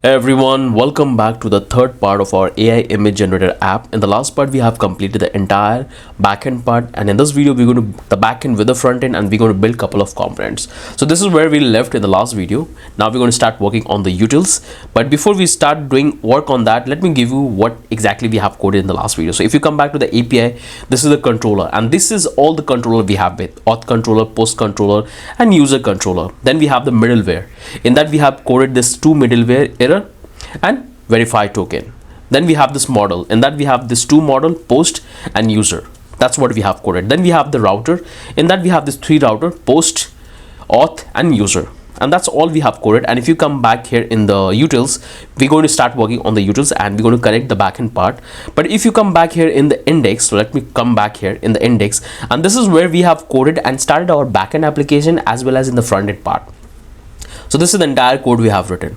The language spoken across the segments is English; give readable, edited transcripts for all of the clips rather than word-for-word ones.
Hey everyone, welcome back to the third part of our AI image generator app. In the last part, we have completed the entire backend part, and in this video, we're going to the backend with the front end, and we're going to build a couple of components. So this is where we left in the last video. Now we're going to start working on the utils. But before we start doing work on that, let me give you what exactly we have coded in the last video. So if you come back to the API, this is the controller, and this is all the controller we have with auth controller, post controller, and user controller. Then we have the middleware. In that we have coded this two middleware error and verify token. Then we have this model, and that we have this two model, post and user. That's what we have coded. Then we have the router, in that we have this three router, post, auth and user, and that's all we have coded. And if you come back here in the utils, we're going to start working on the utils, and we're going to connect the backend part. But if you come back here in the index, so let me come back here in the index, and this is where we have coded and started our backend application as well as in the front end part. So this is the entire code we have written.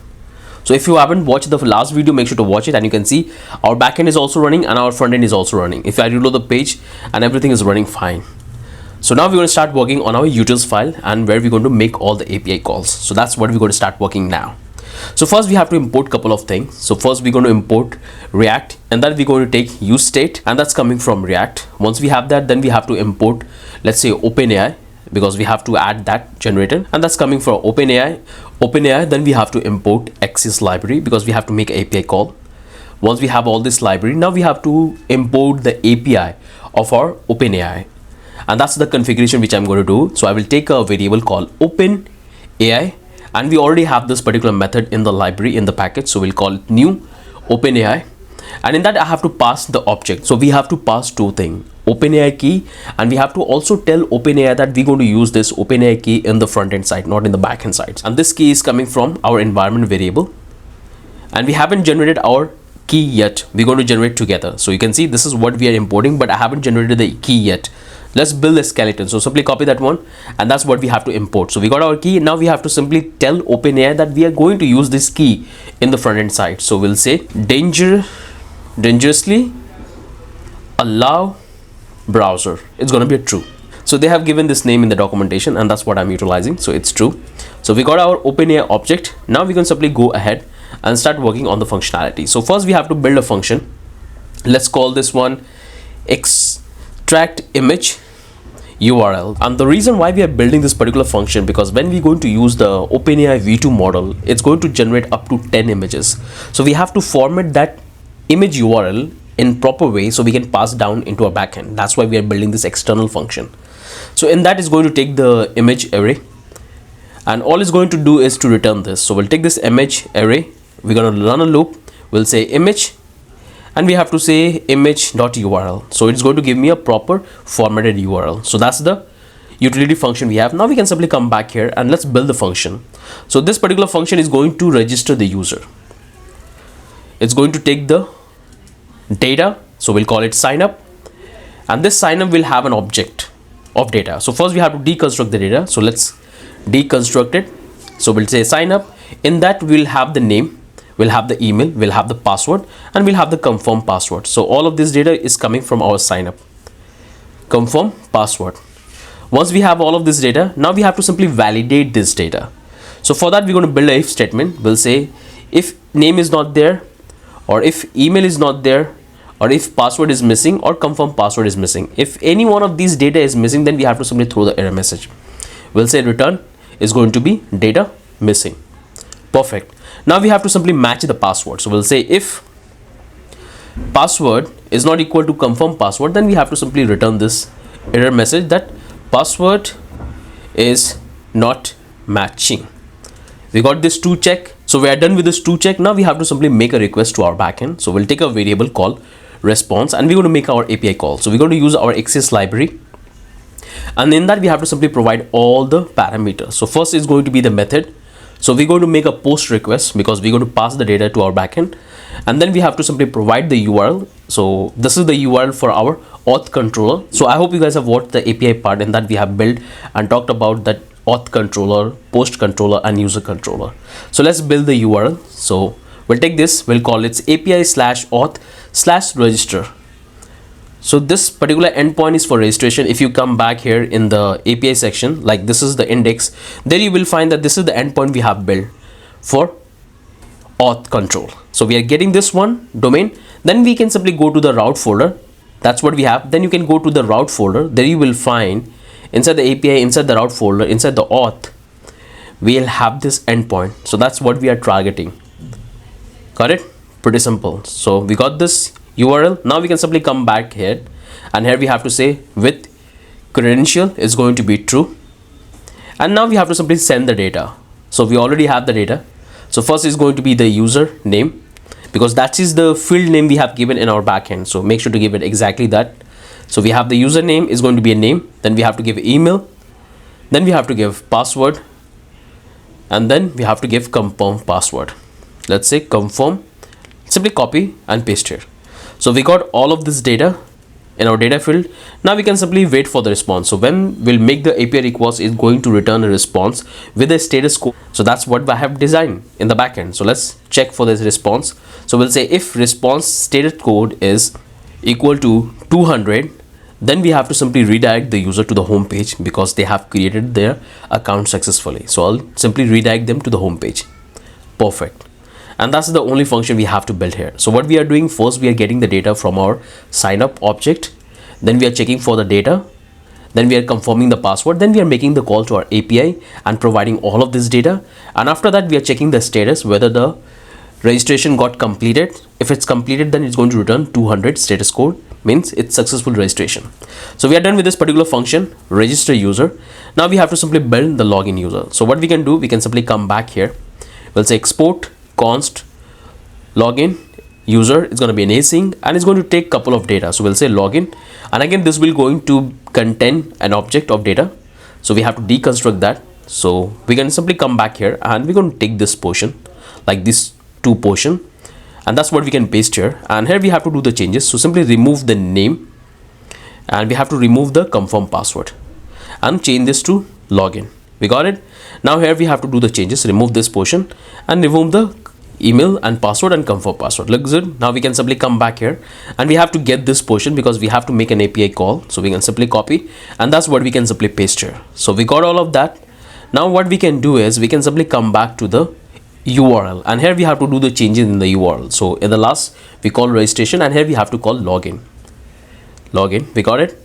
So if you haven't watched the last video, make sure to watch it, and you can see our backend is also running and our front end is also running. If I reload the page, and everything is running fine. So now we're going to start working on our utils file, and where we're going to make all the API calls. So that's what we're going to start working now. So first we have to import a couple of things. So first we're going to import React, and that we're going to take use state, and that's coming from React. Once we have that, then we have to import, let's say, OpenAI, because we have to add that generator, and that's coming from OpenAI. Then we have to import XS library because we have to make an API call. Once we have all this library, now we have to import the API of our OpenAI, and that's the configuration which I'm going to do. So I will take a variable called OpenAI, and we already have this particular method in the library in the package, so we'll call it new OpenAI. And in that I have to pass the object. So we have to pass two things, OpenAI key, and we have to also tell OpenAI that we're going to use this OpenAI key in the front end side, not in the back end side. And this key is coming from our environment variable, and we haven't generated our key yet. We're going to generate together. So you can see this is what we are importing, but I haven't generated the key yet. Let's build a skeleton. So simply copy that one, and that's what we have to import. So we got our key. Now we have to simply tell OpenAI that we are going to use this key in the front end side. So we'll say dangerously allow browser. It's going to be a true. So they have given this name in the documentation, and that's what I'm utilizing. So it's true. So we got our OpenAI object. Now we can simply go ahead and start working on the functionality. So first we have to build a function. Let's call this one extract image URL. And the reason why we are building this particular function, because when we're going to use the OpenAI v2 model, it's going to generate up to 10 images. So we have to format that image URL in proper way so we can pass down into our backend. That's why we are building this external function. So in that is going to take the image array, and all it's going to do is to return this. So we'll take this image array, we're going to run a loop, we'll say image, and we have to say image.url. So it's going to give me a proper formatted URL. So that's the utility function we have. Now we can simply come back here and let's build the function. So this particular function is going to register the user. It's going to take the data, so we'll call it sign up, and this sign up will have an object of data. So first we have to deconstruct the data. So let's deconstruct it. So we'll say sign up. In that we'll have the name, we'll have the email, we'll have the password, and we'll have the confirm password. So all of this data is coming from our sign up. Confirm password. Once we have all of this data, now we have to simply validate this data. So for that we're going to build a if statement. We'll say if name is not there, or if email is not there, or if password is missing, or confirm password is missing. If any one of these data is missing, then we have to simply throw the error message. We'll say return is going to be data missing. Perfect. Now we have to simply match the password. So we'll say if password is not equal to confirm password, then we have to simply return this error message that password is not matching. We got this to check. So we are done with this to check. Now we have to simply make a request to our backend. So we'll take a variable called response, and we're going to make our API call. So we're going to use our XS library, and in that we have to simply provide all the parameters. So first is going to be the method. So we're going to make a post request because we're going to pass the data to our backend, and then we have to simply provide the URL. So this is the URL for our auth controller. So I hope you guys have watched the API part, in that we have built and talked about that auth controller, post controller, and user controller. So let's build the URL. So we'll take this, we'll call it API/auth/register. So this particular endpoint is for registration. If you come back here in the API section, like this is the index, there you will find that this is the endpoint we have built for auth control. So we are getting this one domain. Then we can simply go to the route folder. That's what we have. Then you can go to the route folder. There you will find inside the API, inside the route folder, inside the auth, we'll have this endpoint. So that's what we are targeting. Got it? Pretty simple. So we got this URL. Now we can simply come back here, and here we have to say with credential is going to be true. And now we have to simply send the data. So we already have the data. So first is going to be the user name, because that is the field name we have given in our backend. So make sure to give it exactly that. So we have the username is going to be a name. Then we have to give email. Then we have to give password. And then we have to give confirm password. Let's say confirm. Simply copy and paste here. So we got all of this data in our data field. Now we can simply wait for the response. So when we'll make the API request, is going to return a response with a status code. So that's what I have designed in the backend. So let's check for this response. So we'll say if response status code is equal to 200, then we have to simply redirect the user to the home page, because they have created their account successfully. So I'll simply redirect them to the home page. Perfect. And that's the only function we have to build here. So what we are doing, first we are getting the data from our sign up object. Then we are checking for the data. Then we are confirming the password. Then we are making the call to our API and providing all of this data. And after that, we are checking the status, whether the registration got completed. If it's completed, then it's going to return 200 status code, means it's successful registration. So we are done with this particular function, register user. Now we have to simply build the login user. So what we can do, we can simply come back here. We'll say export const login user. It's going to be an async, and it's going to take couple of data. So we'll say login, and again this will going to contain an object of data. So we have to deconstruct that. So we can simply come back here, and we're going to take this portion, like this two portion, and that's what we can paste here. And here we have to do the changes. So simply remove the name, and we have to remove the confirm password and change this to login. We got it. Now here we have to do the changes, remove this portion and remove the email and password and confirm password. Looks good. Now we can simply come back here, and we have to get this portion because we have to make an API call. So we can simply copy, and that's what we can simply paste here. So we got all of that. Now what we can do is we can simply come back to the URL, and here we have to do the changes in the URL. So in the last we call registration, and here we have to call login. We got it.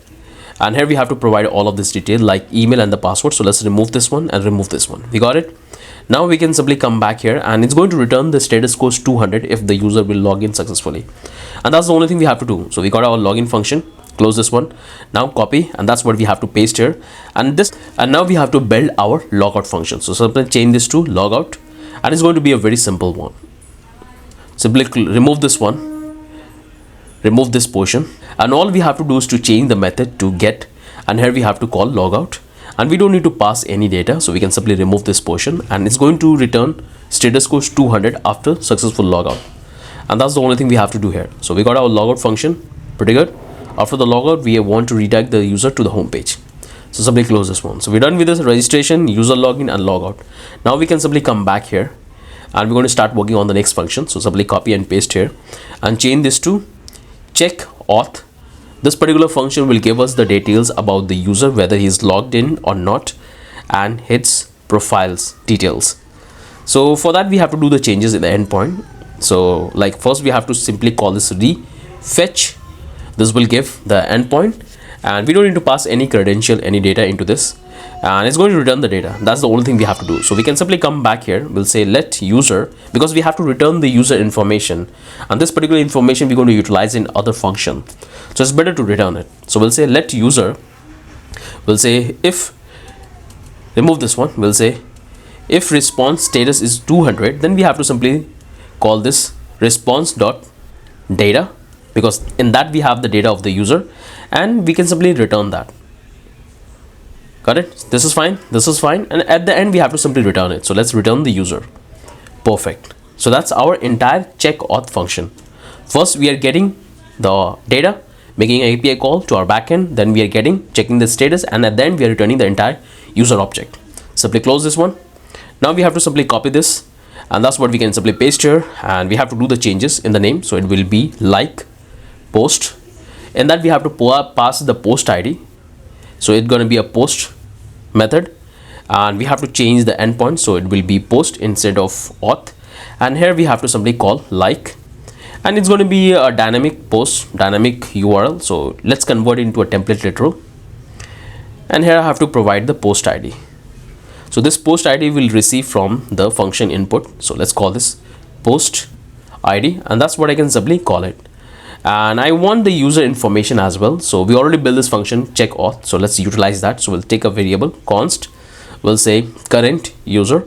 And here we have to provide all of this detail like email and the password. So let's remove this one and remove this one. We got it. Now we can simply come back here, and it's going to return the status code 200 if the user will log in successfully. And that's the only thing we have to do. So we got our login function. Close this one. Now copy, and that's what we have to paste here. And now we have to build our logout function. So simply change this to logout, and it's going to be a very simple one. Simply remove this one, remove this portion, and all we have to do is to change the method to get, and here we have to call logout, and we don't need to pass any data. So we can simply remove this portion, and it's going to return status code 200 after successful logout. And that's the only thing we have to do here. So we got our logout function. Pretty good. After the logout, we want to redirect the user to the home page. So simply close this one. So we're done with this registration, user login and logout. Now we can simply come back here, and we're going to start working on the next function. So simply copy and paste here and change this to check auth. This particular function will give us the details about the user, whether he's logged in or not, and his profiles details. So for that, we have to do the changes in the endpoint. So like first we have to simply call this refetch. This will give the endpoint, and we don't need to pass any credential, any data into this, and it's going to return the data. That's the only thing we have to do. So we can simply come back here. We'll say let user, because we have to return the user information, and this particular information we're going to utilize in other function. So it's better to return it. So we'll say let user. We'll say if, remove this one. We'll say if response status is 200, then we have to simply call this response dot data, because in that we have the data of the user, and we can simply return that. Got it? This is fine. This is fine. And at the end, we have to simply return it. So let's return the user. Perfect. So that's our entire check auth function. First, we are getting the data, making an API call to our backend. Then we are checking the status, and at the end, we are returning the entire user object. Simply close this one. Now we have to simply copy this, and that's what we can simply paste here. And we have to do the changes in the name. So it will be like post. In that, we have to pass the post ID. So it's going to be a post method, and we have to change the endpoint. So it will be post instead of auth, and here we have to simply call like, and it's going to be a dynamic post, dynamic URL. So let's convert it into a template literal, and here I have to provide the post ID. So this post ID will receive from the function input. So let's call this post ID, and that's what I can simply call it. And I want the user information as well. So we already built this function check auth, so let's utilize that. So we'll take a variable const, we'll say current user,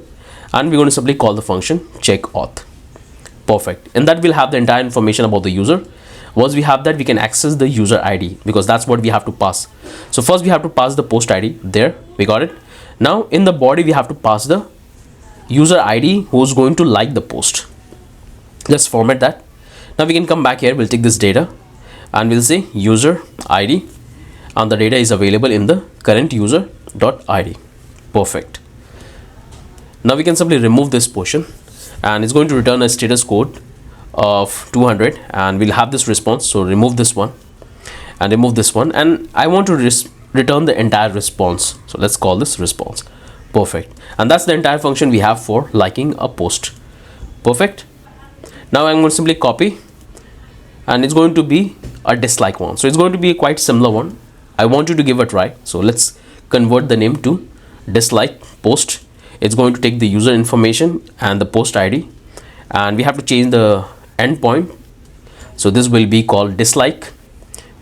and we're going to simply call the function check auth. Perfect. And that will have the entire information about the user. Once we have that, we can access the user ID, because that's what we have to pass. So first we have to pass the post ID. There, we got it. Now in the body we have to pass the user ID who's going to like the post. Let's format that. Now we can come back here, we'll take this data and we'll say user ID, and the data is available in the current user dot ID. Perfect. Now we can simply remove this portion, and it's going to return a status code of 200, and we'll have this response. So remove this one and remove this one, and I want to return the entire response. So let's call this response. Perfect. And that's the entire function we have for liking a post. Perfect. Now I'm going to simply copy, and it's going to be a dislike one. So it's going to be a quite similar one. I want you to give a try. So let's convert the name to dislike post. It's going to take the user information and the post ID, and we have to change the endpoint. So this will be called dislike.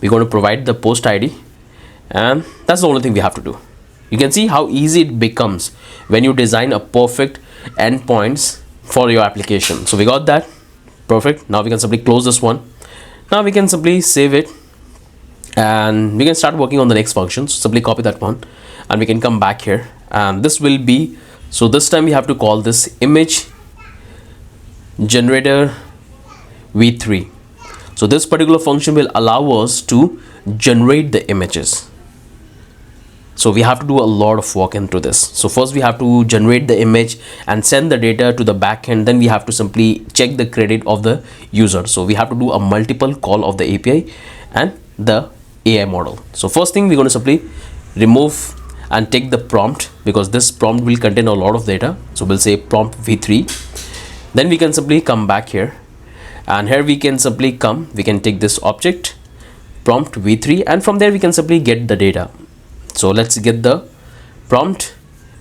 We're going to provide the post ID, and that's the only thing we have to do. You can see how easy it becomes when you design a perfect endpoints for your application. So we got that. Perfect. Now we can simply close this one. Now we can simply save it, and we can start working on the next function. So simply copy that one, and we can come back here, and this will be, so this time we have to call this image generator v3. So this particular function will allow us to generate the images. So we have to do a lot of work into this. So first we have to generate the image and send the data to the backend. Then we have to simply check the credit of the user. So we have to do a multiple call of the API and the AI model. So first thing, we're going to simply remove and take the prompt, because this prompt will contain a lot of data. So we'll say prompt v3. Then we can simply come back here, and here we can simply we can take this object prompt v3, and from there we can simply get the data. So let's get the prompt,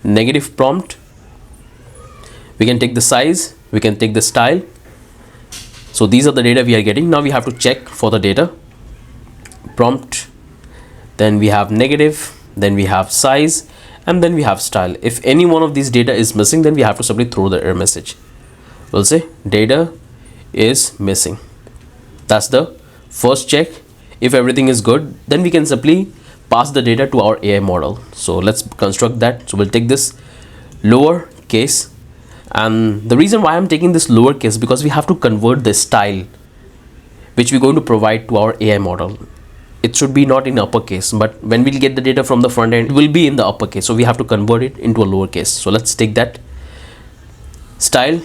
negative prompt. We can take the size, we can take the style. So these are the data we are getting. Now we have to check for the data. Prompt, then we have negative, then we have size, and then we have style. If any one of these data is missing, then we have to simply throw the error message. We'll say data is missing. That's the first check. If everything is good, then we can simply pass the data to our AI model. So let's construct that. So we'll take this lower case, and the reason why I'm taking this lower case, because we have to convert the style which we're going to provide to our AI model. It should be not in uppercase, but when we'll get the data from the front end, it will be in the uppercase. So we have to convert it into a lowercase. So let's take that style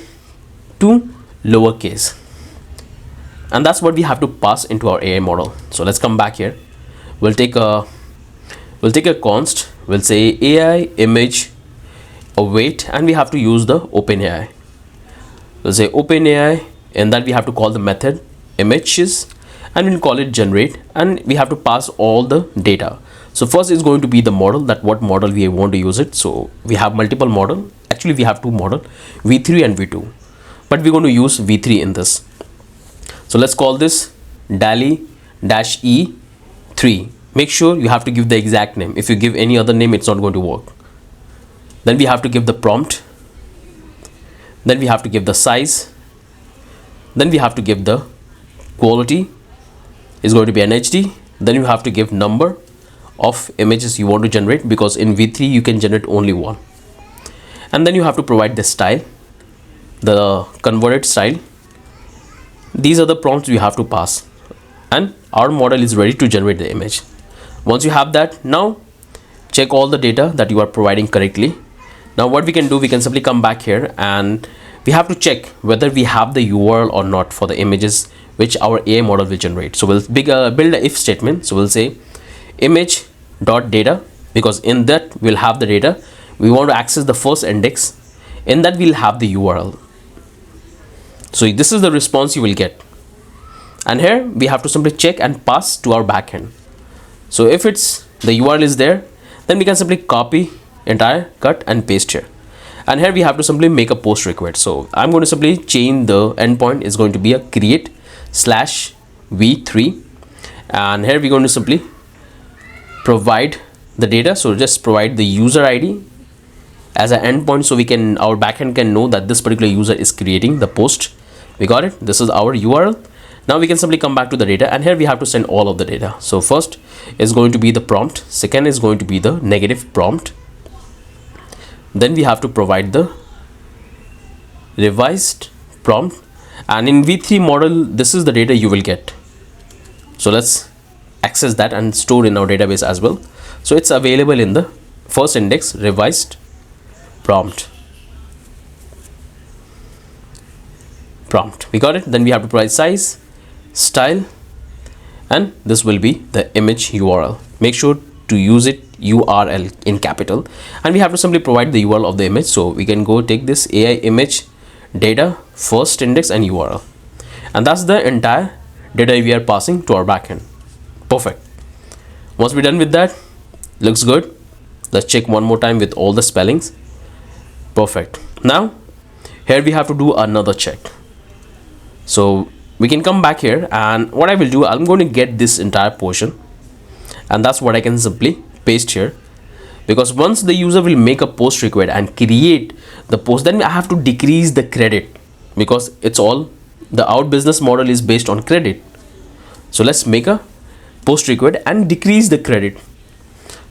to lowercase, and that's what we have to pass into our AI model. So let's come back here. We'll take a const. We'll say AI image await, and we have to use the OpenAI. We'll say OpenAI, and that we have to call the method images, and we'll call it generate, and we have to pass all the data. So first is going to be the model, that what model we want to use it. So we have multiple model. Actually we have two model, v3 and v2, but we're going to use v3 in this. So let's call this DALI-E3. Make sure you have to give the exact name. If you give any other name, it's not going to work. Then we have to give the prompt, then we have to give the size, then we have to give the quality is going to be NHD. Then you have to give number of images you want to generate, because in v3 you can generate only one. And then you have to provide the style, the converted style. These are the prompts you have to pass, and our model is ready to generate the image. Once you have that, now check all the data that you are providing correctly. Now what we can do, we can simply come back here, and we have to check whether we have the URL or not for the images which our AI model will generate. So we'll build a if statement. So we'll say image.data, because in that we'll have the data. We want to access the first index, in that we'll have the URL. So this is the response you will get. And here we have to simply check and pass to our backend. So if it's the URL is there, then we can simply copy entire, cut and paste here. And here we have to simply make a post request. So I'm going to simply change the endpoint is going to be a create /v3, and here we're going to simply provide the data. So just provide the user ID as an endpoint, so our backend can know that this particular user is creating the post. We got it. This is our URL. Now we can simply come back to the data, and here we have to send all of the data. So first is going to be the prompt, second is going to be the negative prompt, then we have to provide the revised prompt, and in v3 model this is the data you will get. So let's access that and store in our database as well. So it's available in the first index, revised prompt. We got it. Then we have to provide size, style, and this will be the image URL. Make sure to use it URL in capital, and we have to simply provide the URL of the image. So we can go take this AI image data first index and URL, and that's the entire data we are passing to our backend. Perfect. Once we're done with that, looks good. Let's check one more time with all the spellings. Perfect. Now here we have to do another check. So we can come back here, and what I will do, I'm going to get this entire portion, and that's what I can simply paste here, because once the user will make a post request and create the post, then I have to decrease the credit, because it's all the out business model is based on credit. So let's make a post request and decrease the credit.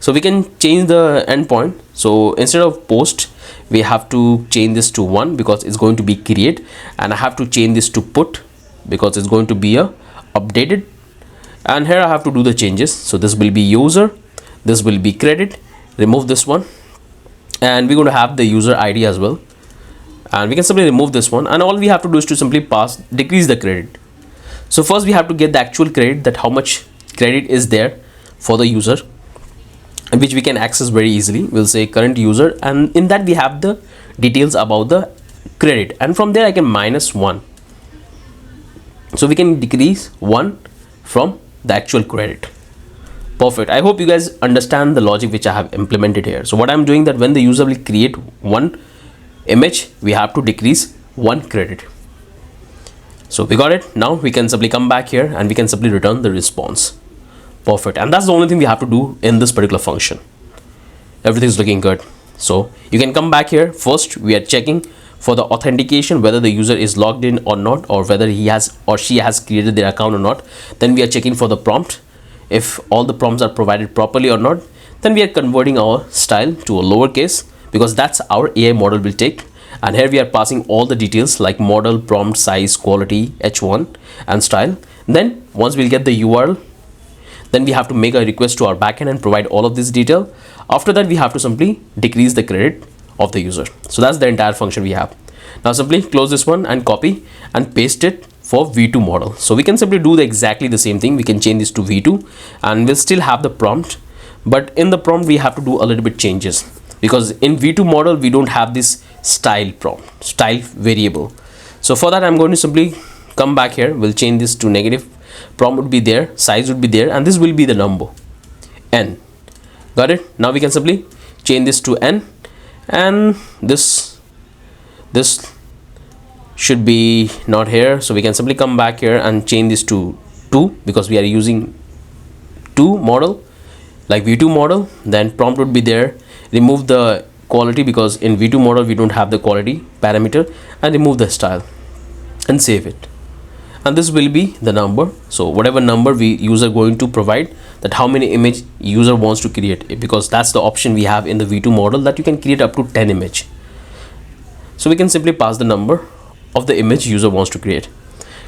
So we can change the endpoint. So instead of post, we have to change this to 1 because it's going to be create, and I have to change this to put because it's going to be a updated, and here I have to do the changes. So this will be user, this will be credit, remove this one, and we're going to have the user ID as well, and we can simply remove this one, and all we have to do is to simply decrease the credit. So first we have to get the actual credit, that how much credit is there for the user, which we can access very easily. We'll say current user, and in that we have the details about the credit, and from there I can minus 1. So we can decrease 1 from the actual credit. Perfect. I hope you guys understand the logic which I have implemented here. So what I'm doing, that when the user will create one image, we have to decrease 1 credit. So we got it. Now we can simply come back here and we can simply return the response. Perfect. And that's the only thing we have to do in this particular function. Everything's looking good. So you can come back here. First we are checking for the authentication, whether the user is logged in or not, or whether he has or she has created their account or not. Then we are checking for the prompt, if all the prompts are provided properly or not. Then we are converting our style to a lowercase, because that's our AI model will take. And here we are passing all the details like model, prompt, size, quality, h1 and style. Then once we'll get the URL, then we have to make a request to our backend and provide all of this detail. After that we have to simply decrease the credit of the user. So that's the entire function we have. Now simply close this one and copy and paste it for v2 model. So we can simply do exactly the same thing. We can change this to v2 and we'll still have the prompt, but in the prompt we have to do a little bit changes, because in v2 model we don't have this style variable. So for that I'm going to simply come back here. We'll change this to negative. Prompt would be there, size would be there, and this will be the number n. Got it? Now we can simply change this to n, and this should be not here. So we can simply come back here and change this to 2, because we are using 2 model like v2 model. Then prompt would be there. Remove the quality, because in v2 model we don't have the quality parameter, and remove the style and save it. And this will be the number. So whatever number user going to provide, that how many image user wants to create, because that's the option we have in the v2 model, that you can create up to 10 image. So we can simply pass the number of the image user wants to create.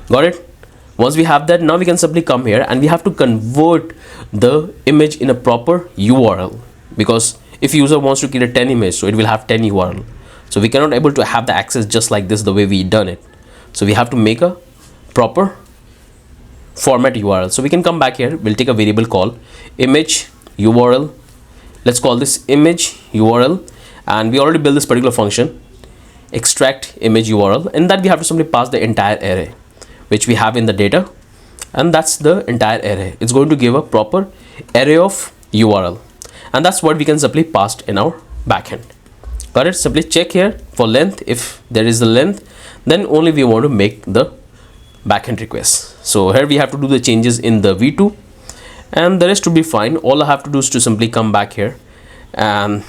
Got it? Once we have that, now we can simply come here and we have to convert the image in a proper URL, because if user wants to create 10 image, so it will have 10 URL. So we cannot able to have the access just like this, the way we done it. So we have to make a proper format URL. So we can come back here. We'll take a variable called image URL. Let's call this image URL, and we already built this particular function, extract image URL. In that we have to simply pass the entire array which we have in the data, and that's the entire array. It's going to give a proper array of URL, and that's what we can simply pass in our backend. Got it? Simply check here for length. If there is the length, then only we want to make the backend request. So here we have to do the changes in the v2, and the rest to be fine. All I have to do is to simply come back here, and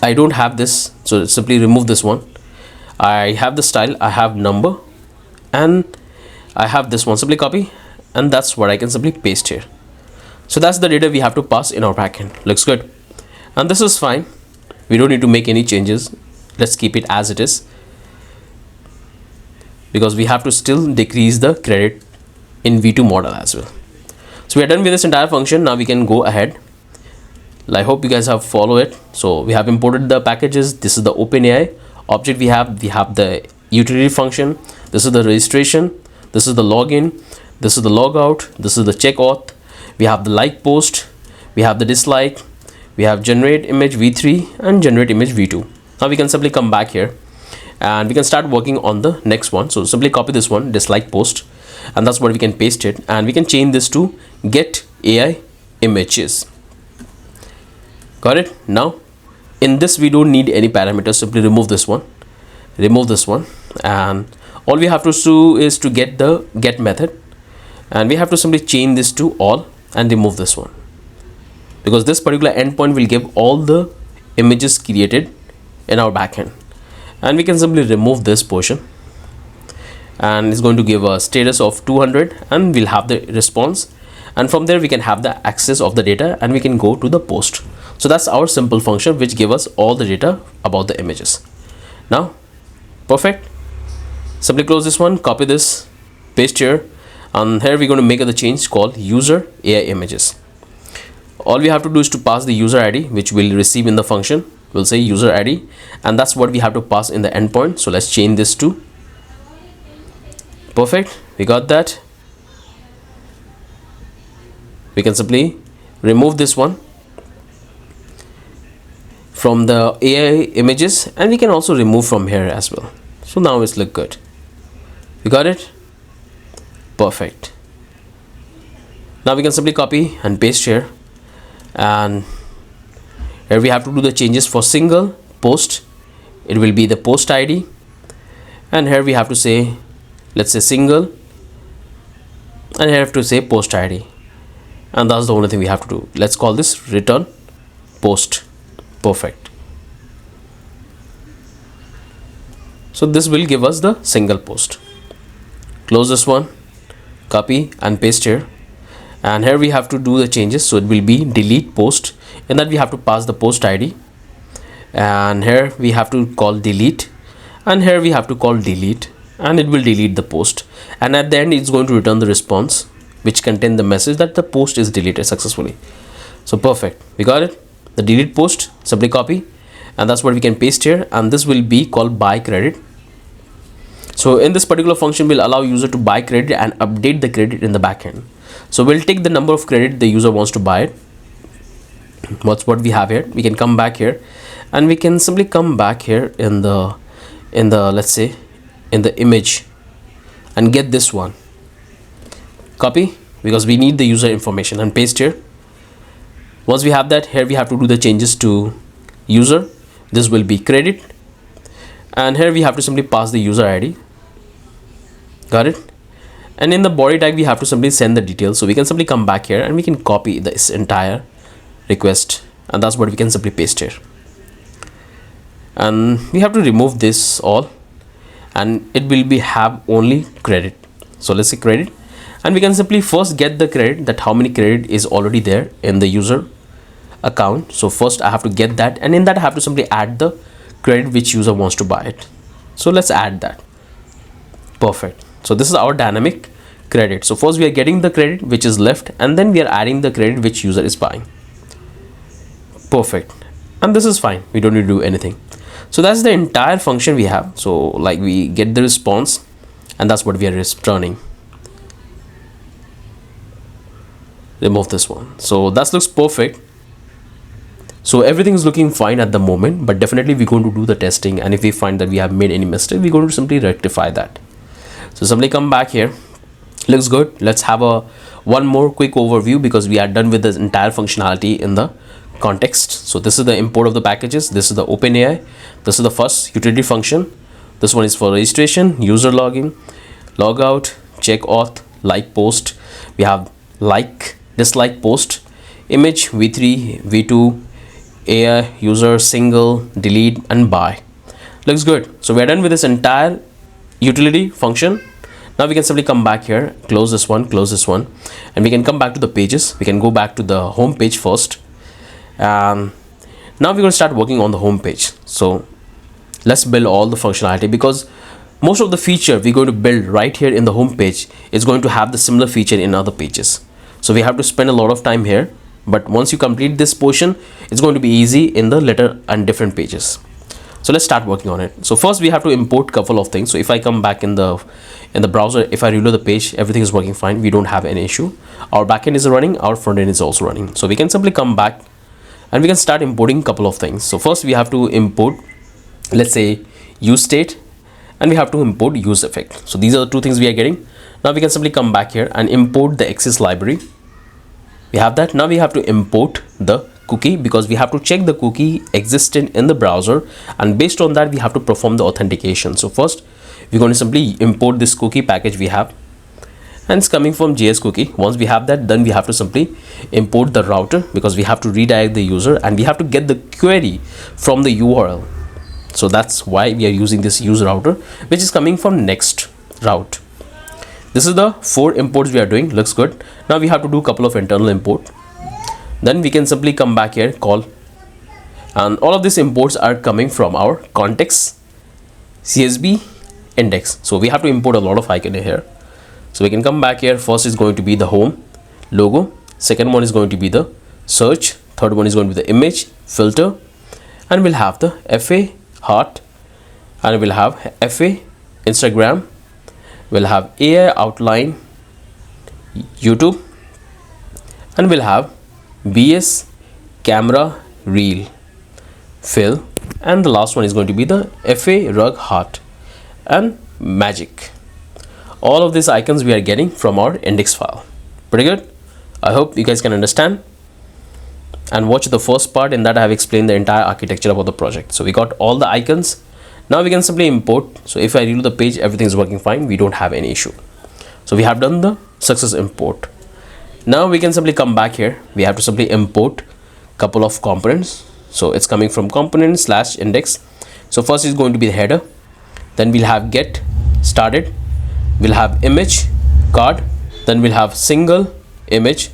I don't have this, so simply remove this one. I have the style, I have number, and I have this one. Simply copy, and that's what I can simply paste here. So that's the data we have to pass in our backend. Looks good, and this is fine. We don't need to make any changes. Let's keep it as it is, because we have to still decrease the credit in v2 model as well. So we are done with this entire function. Now we can go ahead. I hope you guys have followed it. So we have imported the packages. This is the OpenAI object we have the utility function. This is the registration. This is the login. This is the logout. This is the check auth. We have the like post. We have the dislike. We have generate image v3 and generate image v2. Now we can simply come back here and we can start working on the next one. So simply copy this one, dislike post, and that's what we can paste it, and we can change this to get AI images. Got it? Now in this we don't need any parameters. Simply remove this one, and all we have to do is to get the get method, and we have to simply change this to all and remove this one, because this particular endpoint will give all the images created in our backend. And we can simply remove this portion, and it's going to give a status of 200, and we'll have the response, and from there we can have the access of the data, and we can go to the post. So that's our simple function which give us all the data about the images. Now perfect. Simply close this one, copy this, paste here, and here we're going to make the change called user AI images. All we have to do is to pass the user ID which we'll receive in the function. We'll say user ID, and that's what we have to pass in the endpoint. So let's change this to perfect. We got that. We can simply remove this one from the AI images, and we can also remove from here as well. So now it's look good. We got it? Perfect. Now we can simply copy and paste here, and here we have to do the changes for single post. It will be the post ID, and here we have to say, let's say single, and here have to say post ID, and that's the only thing we have to do. Let's call this return post. Perfect. So this will give us the single post. Close this one, copy and paste here, and here we have to do the changes. So it will be delete post, and that we have to pass the post ID, and here we have to call delete, and here we have to call delete, and it will delete the post, and at the end it's going to return the response which contain the message that the post is deleted successfully. So perfect, we got it. The delete post, simply copy, and that's what we can paste here, and this will be called buy credit. So in this particular function will allow user to buy credit and update the credit in the backend. So we'll take the number of credit the user wants to buy it. What's what we have here. We can come back here, and we can simply come back here in the let's say in the image, and get this one, copy, because we need the user information, and paste here. Once we have that, here we have to do the changes to user. This will be credit, and here we have to simply pass the user ID. Got it? And in the body tag we have to simply send the details. So we can simply come back here, and we can copy this entire request, and that's what we can simply paste here. And we have to remove this all, and it will be have only credit. So let's say credit, and we can simply first get the credit, that how many credit is already there in the user account. So first I have to get that, and in that I have to simply add the credit which user wants to buy it. So let's add that. Perfect. So this is our dynamic credit. So first we are getting the credit which is left, and then we are adding the credit which user is buying. Perfect. And this is fine, we don't need to do anything. So that's the entire function we have. So like we get the response, and that's what we are returning. Remove this one. So that looks perfect. So everything is looking fine at the moment, but definitely we're going to do the testing, and if we find that we have made any mistake, we're going to simply rectify that. So simply come back here. Looks good. Let's have a one more quick overview, because we are done with this entire functionality in the context. So this is the import of the packages. This is the OpenAI. This is the first utility function. This one is for registration, user login, logout, check auth, like post. We have like, dislike post, image, v3, v2, AI, user, single, delete, and buy. Looks good. So we are done with this entire utility function. Now we can simply come back here, close this one, and we can come back to the pages. We can go back to the home page first. Now we're going to start working on the home page. So let's build all the functionality, because most of the feature we're going to build right here in the home page is going to have the similar feature in other pages. So we have to spend a lot of time here, but once you complete this portion, it's going to be easy in the later and different pages. So let's start working on it. So first we have to import couple of things. So if I come back in the browser, if I reload the page, everything is working fine. We don't have any issue. Our backend is running, our frontend is also running. So we can simply come back and we can start importing couple of things. So first we have to import, let's say, use state, and we have to import use effect. So these are the two things we are getting. Now we can simply come back here and import the access library. We have that. Now we have to import the cookie, because we have to check the cookie existent in the browser, and based on that we have to perform the authentication. So first we're going to simply import this cookie package we have, and it's coming from JS cookie. Once we have that, then we have to simply import the router, because we have to redirect the user and we have to get the query from the URL. So that's why we are using this use router, which is coming from next route. This is the 4 imports we are doing. Looks good. Now we have to do a couple of internal import. Then we can simply come back here, call, and all of these imports are coming from our context CSV index. So we have to import a lot of icon here. So we can come back here. First is going to be the home logo, second one is going to be the search, third one is going to be the image, filter, and we'll have the FA heart, and we'll have FA Instagram, we'll have AI outline YouTube, and we'll have BS camera reel fill, and the last one is going to be the FA rug heart and magic. All of these icons we are getting from our index file. Pretty good. I hope you guys can understand and watch the first part. In that I have explained the entire architecture about the project. So we got all the icons. Now we can simply import. So if I reload the page, everything is working fine. We don't have any issue. So we have done the success import. Now we can simply come back here. We have to simply import couple of components. So it's coming from component / index. So first is going to be the header, then we'll have get started, we'll have image card, then we'll have single image,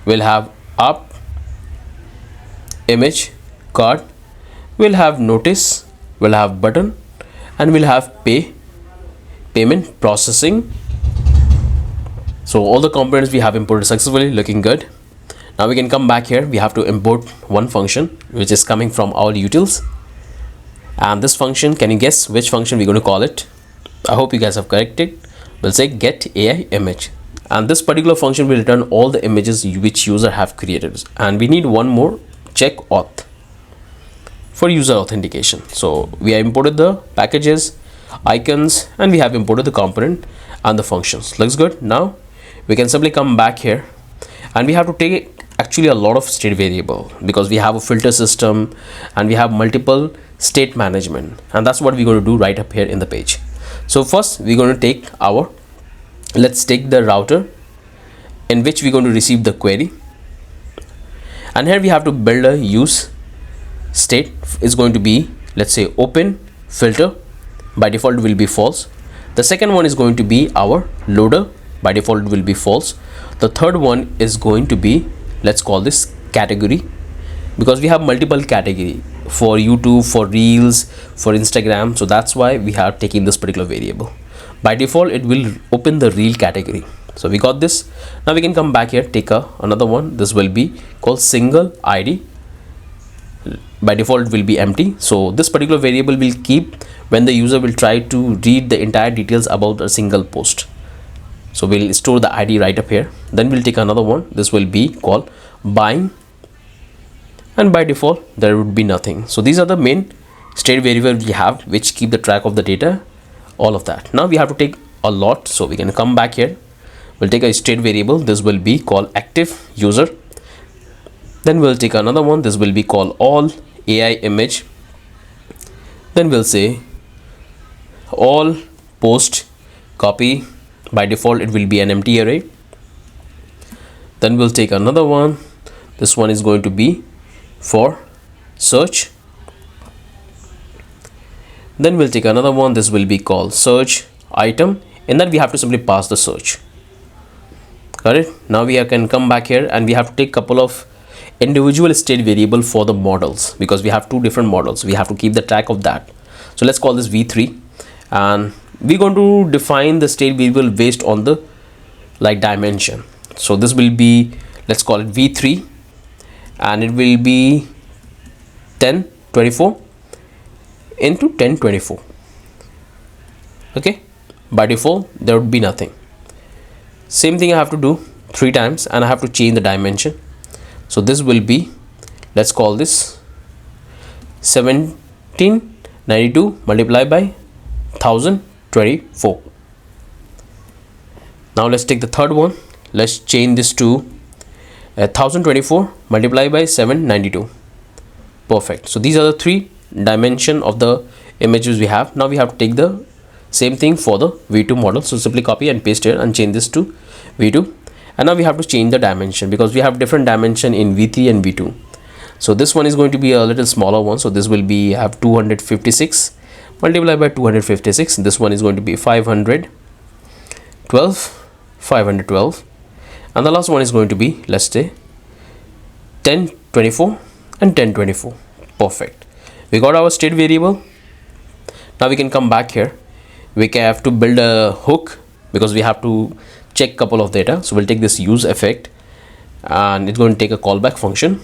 we'll have up image card, we'll have notice, we'll have button, and we'll have payment processing. So all the components we have imported successfully, looking good. Now we can come back here. We have to import one function which is coming from our utils, and this function, can you guess which function we're going to call it? I hope you guys have corrected. We'll say get AI image, and this particular function will return all the images which user have created. And we need one more, check auth, for user authentication. So we have imported the packages, icons, and we have imported the component and the functions. Looks good. Now we can simply come back here, and we have to take actually a lot of state variable, because we have a filter system and we have multiple state management, and that's what we're going to do right up here in the page. So first we're going to take our, let's take the router in which we're going to receive the query, and here we have to build a use state. Is going to be, let's say, open filter, by default will be false. The second one is going to be our loader, by default will be false. The third one is going to be, let's call this category, because we have multiple category for YouTube, for Reels, for Instagram. So that's why we have taken this particular variable. By default it will open the Reel category. So we got this. Now we can come back here, take another one. This will be called single ID. By default it will be empty. So this particular variable will keep when the user will try to read the entire details about a single post. So we'll store the ID right up here. Then we'll take another one. This will be called buying and by default there would be nothing. So these are the main state variable we have which keep the track of the data, all of that. Now we have to take a lot, so we can come back here. We'll take a state variable, this will be called active user. Then we'll take another one, this will be called all AI image. Then we'll say all post copy, by default it will be an empty array. Then we'll take another one, this one is going to be for search. Then we'll take another one, this will be called search item. In that we have to simply pass the search. Got it? Now we can come back here and we have to take couple of individual state variable for the models, because we have two different models, we have to keep the track of that. So let's call this v3, and we're going to define the state variable based on the dimension. So this will be, let's call it v3, and it will be 1024 into 1024. Okay, by default there would be nothing. Same thing I have to do 3 times, and I have to change the dimension. So this will be, let's call this 1792 multiplied by 1024. Now let's take the third one, let's change this to 1024 multiplied by 792. Perfect. So these are the 3 dimension of the images we have. Now we have to take the same thing for the v2 model, so simply copy and paste here and change this to v2. And now we have to change the dimension, because we have different dimension in v3 and v2. So this one is going to be a little smaller one, so this will be have 256 multiplied by 256. This one is going to be 512, and the last one is going to be, let's say 1024 and 1024. Perfect. We got our state variable. Now we can come back here. We can have to build a hook, because we have to check couple of data. So we'll take this use effect, and it's going to take a callback function,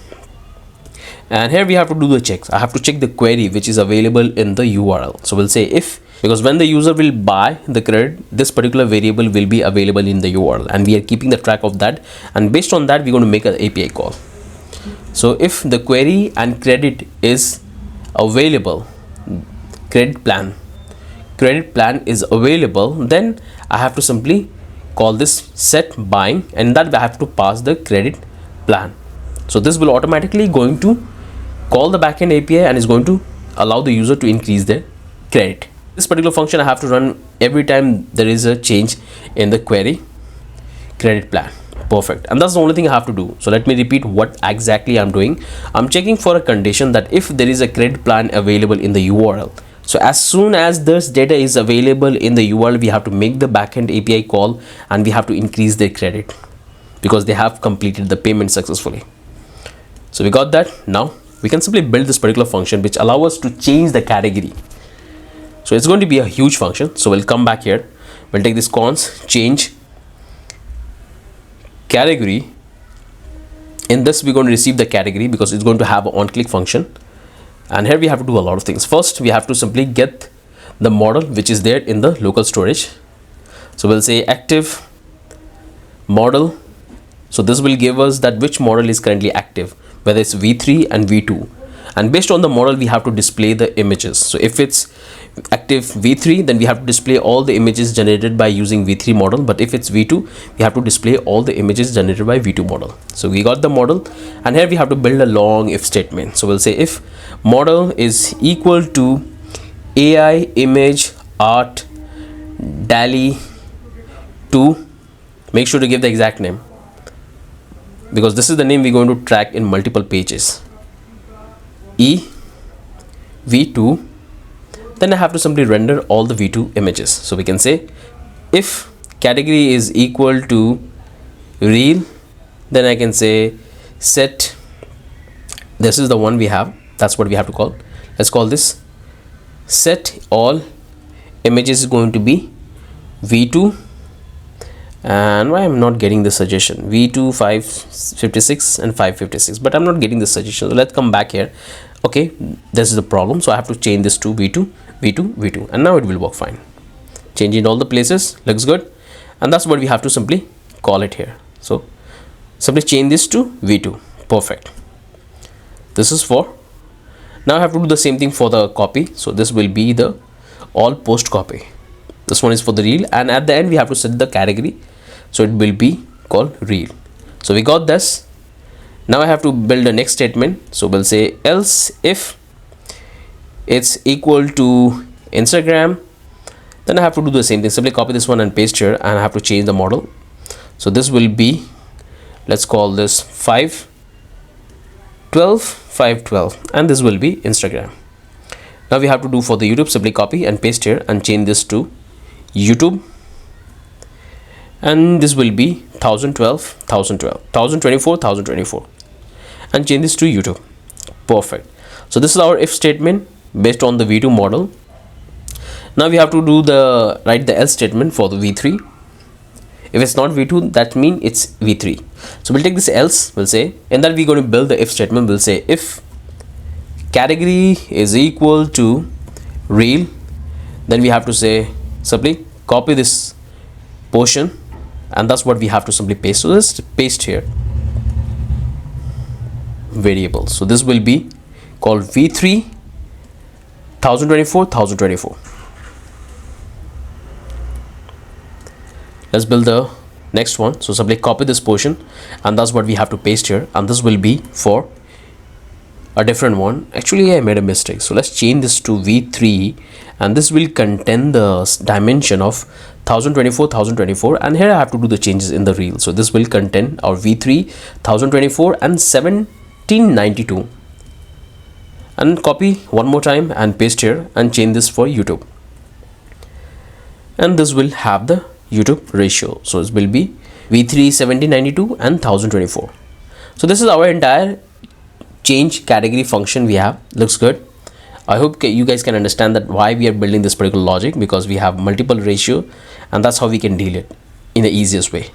and here we have to do the checks. I have to check the query which is available in the URL. So we'll say if, because when the user will buy the credit, this particular variable will be available in the URL, and we are keeping the track of that, and based on that we're going to make an API call. So if the query and credit is available, credit plan is available, then I have to simply call this set buying, and that I have to pass the credit plan. So this will automatically going to call the backend API and is going to allow the user to increase their credit. This particular function I have to run every time there is a change in the query credit plan. Perfect. And that's the only thing I have to do. So let me repeat what exactly I'm doing. I'm checking for a condition that if there is a credit plan available in the URL, so as soon as this data is available in the URL, we have to make the backend API call, and we have to increase their credit because they have completed the payment successfully. So we got that. Now we can simply build this particular function which allow us to change the category. So it's going to be a huge function. So we'll come back here, we'll take this const change category. In this we're going to receive the category because it's going to have an on-click function, and here we have to do a lot of things. First we have to simply get the model which is there in the local storage. So we'll say active model. So this will give us that which model is currently active, whether it's v3 and v2, and based on the model we have to display the images. So if it's active v3, then we have to display all the images generated by using v3 model, but if it's v2, we have to display all the images generated by v2 model. So we got the model, and here we have to build a long if statement. So we'll say if model is equal to AI image art DALI 2, make sure to give the exact name, because this is the name we're going to track in multiple pages. E v2, then I have to simply render all the v2 images. So we can say if category is equal to real, then I can say set, this is the one we have, that's what we have to call. Let's call this set all images is going to be v2, and why I'm not getting the suggestion, v2 556 and 556, but I'm not getting the suggestion. So let's come back here. Okay, this is the problem, so I have to change this to v2 v2 v2, and now it will work fine. Change in all the places, looks good, and that's what we have to simply call it here. So simply change this to v2. Perfect. This is for. Now I have to do the same thing for the copy. So this will be the all post copy. This one is for the reel, and at the end we have to set the category. So it will be called reel. So we got this. Now I have to build the next statement. So we'll say else if it's equal to Instagram, then I have to do the same thing. Simply copy this one and paste here, and I have to change the model. So this will be, let's call this 512, and this will be Instagram. Now we have to do for the YouTube, simply copy and paste here and change this to YouTube, and this will be 1024, and change this to YouTube. Perfect. So this is our if statement based on the v2 model. Now we have to do write the else statement for the v3. If it's not v2, that means it's v3. So we'll take this else, we'll say, and then we're going to build the if statement. We'll say if category is equal to reel, then we have to say simply copy this portion, and that's what we have to simply paste. So just paste here variable. So this will be called v3 1024. Let's build the next one. So simply copy this portion, and that's what we have to paste here, and this will be for a different one. Actually I made a mistake, so let's change this to v3, and this will contain the dimension of 1024, and here I have to do the changes in the reel. So this will contain our v3 1024 and 1792, and copy one more time and paste here and change this for YouTube, and this will have the YouTube ratio. So it will be v3 1792 and 1024. So this is our entire change category function we have. Looks good. I hope you guys can understand that why we are building this particular logic, because we have multiple ratio, and that's how we can deal it in the easiest way.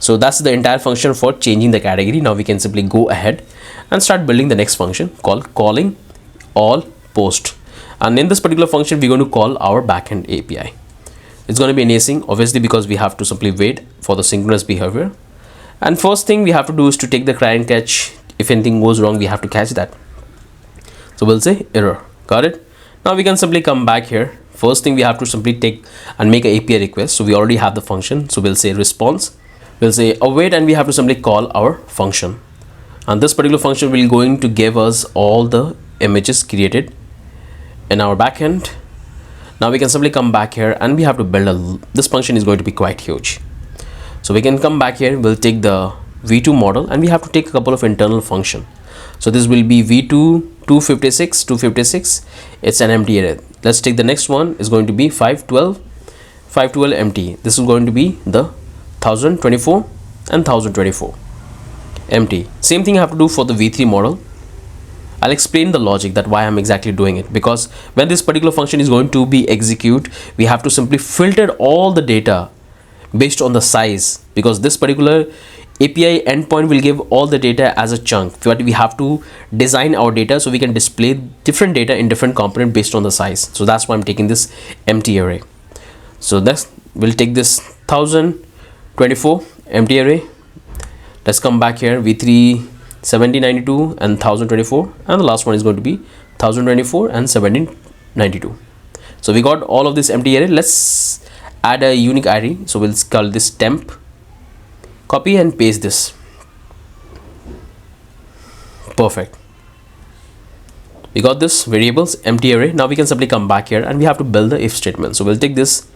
So that's the entire function for changing the category. Now we can simply go ahead and start building the next function called calling all post, and in this particular function we're going to call our backend API. It's going to be an async, obviously, because we have to simply wait for the synchronous behavior. And first thing we have to do is to take the try and catch. If anything goes wrong, we have to catch that. So we'll say error. Got it? Now we can simply come back here. First thing we have to simply take and make an API request. So we already have the function. So we'll say response. We'll say await, and we have to simply call our function. And this particular function will going to give us all the images created in our backend. Now we can simply come back here, and we have to build this function is going to be quite huge. So we can come back here, we'll take the v2 model, and we have to take a couple of internal function. So this will be v2 256, it's an empty array. Let's take the next one, is going to be 512 empty. This is going to be the 1024 and 1024 empty. Same thing I have to do for the v3 model. I'll explain the logic that why I'm exactly doing it, because when this particular function is going to be execute, we have to simply filter all the data based on the size, because this particular API endpoint will give all the data as a chunk, but we have to design our data so we can display different data in different component based on the size. So that's why I'm taking this empty array. So that's, we'll take this 1024 empty array. Let's come back here, v3 1792 and 1024, and the last one is going to be 1024 and 1792. So we got all of this empty array. Let's add a unique ID. So we'll call this temp, copy and paste this. Perfect. We got this variables empty array. Now we can simply come back here, and we have to build the if statement. So we'll take this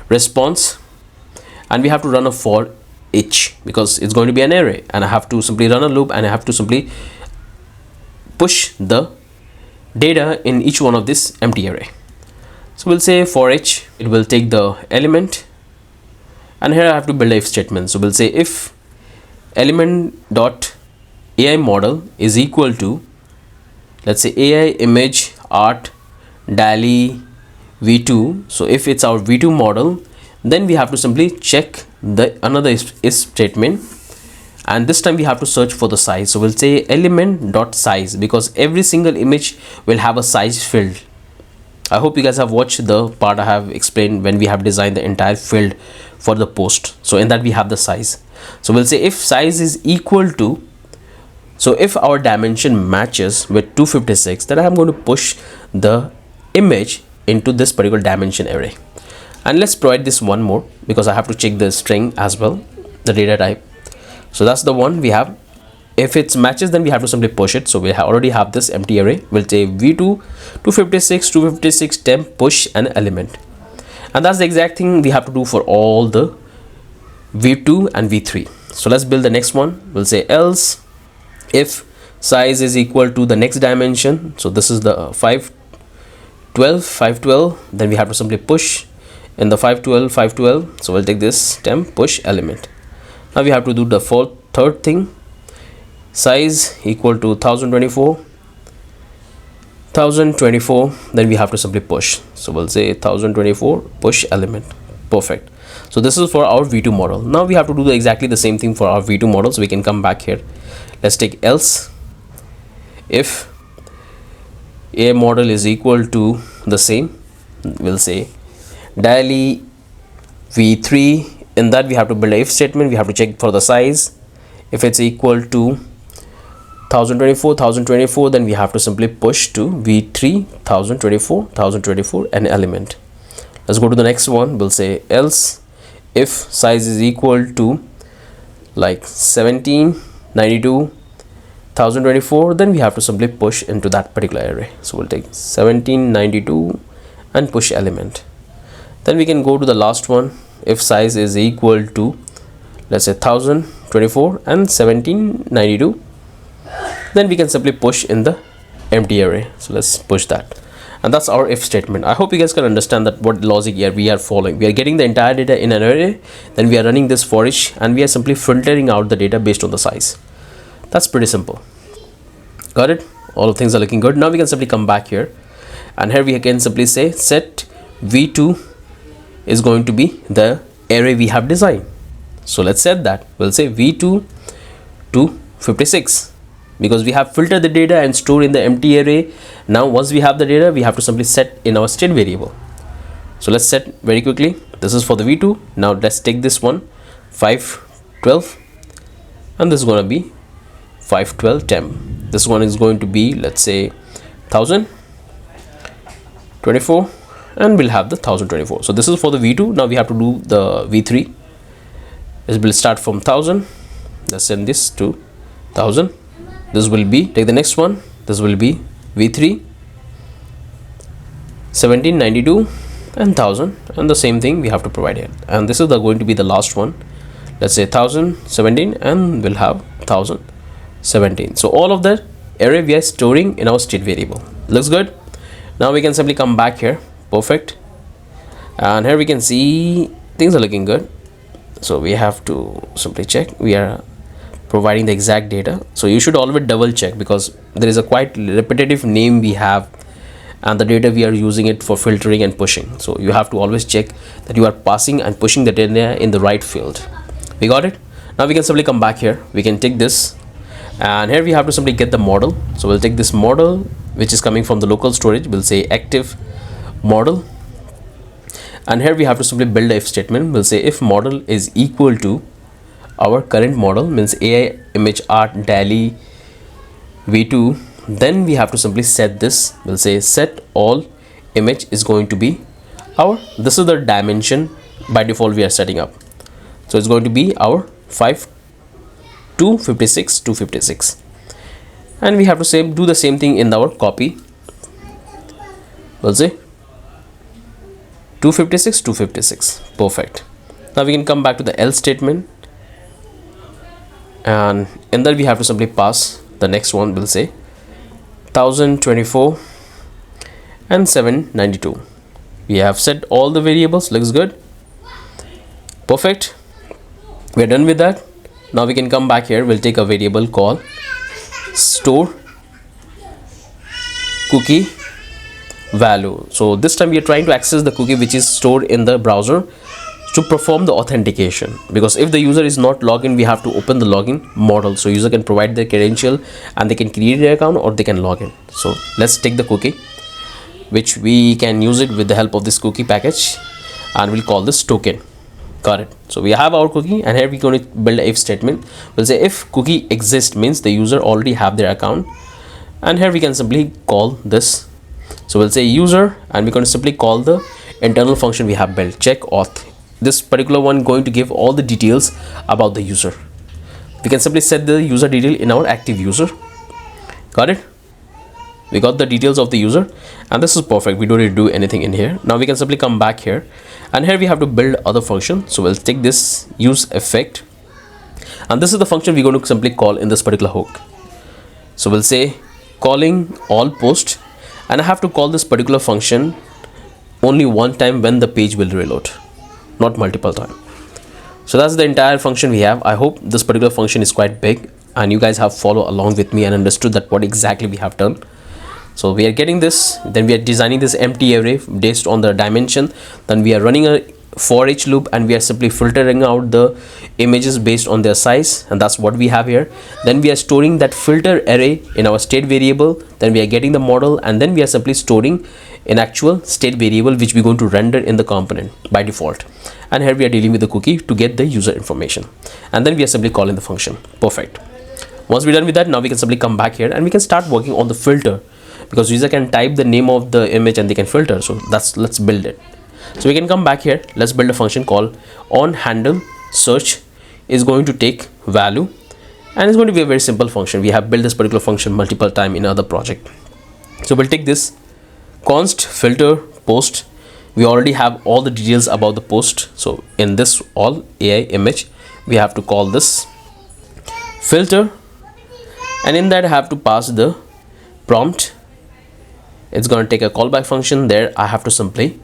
response, and we have to run a for each, because it's going to be an array, and I have to simply run a loop, and I have to simply push the data in each one of this empty array. So we'll say for each, it will take the element, and here I have to build a if statement. So we'll say if element dot AI model is equal to, let's say AI image art DALI v2. So if it's our v2 model, then we have to simply check the another if statement, and this time we have to search for the size. So we'll say element dot size, because every single image will have a size field. I hope you guys have watched the part I have explained when we have designed the entire field for the post. So in that we have the size. So we'll say if size is equal to, So if our dimension matches with 256, then I'm going to push the image into this particular dimension array. And let's provide this one more, because I have to check the string as well, the data type. So that's the one we have. If it matches, then we have to simply push it. So we already have this empty array. We'll say v2 256 temp push an element, and that's the exact thing we have to do for all the v2 and v3. So let's build the next one. We'll say else if size is equal to the next dimension. So this is the 512, then we have to simply push in the 512. So we'll take this temp push element. Now we have to do the third thing, size equal to 1024, then we have to simply push. So we'll say 1024 push element. Perfect. So this is for our v2 model. Now we have to do exactly the same thing for our v2 model. So we can come back here. Let's take else if a model is equal to the same. We'll say daily v3. In that we have to build a if statement. We have to check for the size. If it's equal to 1024, then we have to simply push to v3 1024 an element. Let's go to the next one. We'll say else if size is equal to like 1792 1024, then we have to simply push into that particular array. So we'll take 1792 and push element. Then we can go to the last one. If size is equal to, let's say 1024 and 1792, then we can simply push in the empty array. So let's push that, and that's our if statement. I hope you guys can understand that what logic here we are following. We are getting the entire data in an array, then we are running this for each, and we are simply filtering out the data based on the size. That's pretty simple. Got it? All of things are looking good. Now we can simply come back here, and here we can simply say set v2 is going to be the array we have designed. So let's set that. We'll say v2 to 56, because we have filtered the data and stored in the empty array. Now once we have the data, we have to simply set in our state variable. So let's set very quickly. This is for the v2. Now let's take this one 512, and this is going to be 512 temp. This one is going to be, let's say 1024, and we'll have the 1024. So this is for the v2. Now we have to do the v3. We'll start from 1000. Let's send this to 1000. This will be, take the next one, this will be v3 1792 and 1000, and the same thing we have to provide here. And this is going to be the last one. Let's say 1017, and we'll have 1017. So all of that array we are storing in our state variable. Looks good. Now we can simply come back here. Perfect. And here we can see things are looking good. So we have to simply check we are providing the exact data. So you should always double check, because there is a quite repetitive name we have, and the data we are using it for filtering and pushing. So you have to always check that you are passing and pushing the data in the right field. We got it. Now we can simply come back here. We can take this, and here we have to simply get the model. So we'll take this model which is coming from the local storage. We'll say active model, and here we have to simply build a if statement. We'll say if model is equal to our current model, means AI image art daily v2, then we have to simply set this. We'll say set all image is going to be our, this is the dimension by default we are setting up. So it's going to be our 256, and we have to do the same thing in our copy. We'll say 256. Perfect. Now we can come back to the else statement, and in that we have to simply pass the next one. We'll say 1024 and 792. We have set all the variables. Looks good. Perfect. We are done with that. Now we can come back here. We'll take a variable called store cookie value. So this time we are trying to access the cookie which is stored in the browser to perform the authentication, because if the user is not logged in, we have to open the login model, so user can provide their credential and they can create their account or they can log in. So let's take the cookie, which we can use it with the help of this cookie package, and we'll call this token. Got it. So we have our cookie, and here we're going to build a if statement. We'll say if cookie exists means the user already have their account, and here we can simply call this. So we'll say user, and we're going to simply call the internal function we have built, check auth. This particular one going to give all the details about the user. We can simply set the user detail in our active user. Got it? We got the details of the user, and this is perfect. We don't need to do anything in here. Now we can simply come back here, and here we have to build other function. So we'll take this use effect, and this is the function we're going to simply call in this particular hook. So we'll say calling all post, and I have to call this particular function only one time when the page will reload, not multiple times. So that's the entire function we have. I hope this particular function is quite big and you guys have followed along with me and understood that what exactly we have done. So we are getting this, then we are designing this empty array based on the dimension, then we are running a for each loop, and we are simply filtering out the images based on their size, and that's what we have here. Then we are storing that filter array in our state variable, then we are getting the model, and then we are simply storing an actual state variable which we're going to render in the component by default. And here we are dealing with the cookie to get the user information, and then we are simply calling the function. Perfect. Once we're done with that, now we can simply come back here and we can start working on the filter, because user can type the name of the image and they can filter. So let's build it. So we can come back here, let's build a function called on handle search. Is going to take value, and it's going to be a very simple function. We have built this particular function multiple times in other project. So we'll take this const filter post. We already have all the details about the post. So in this all AI image, we have to call this filter, and in that I have to pass the prompt. It's going to take a callback function. There I have to simply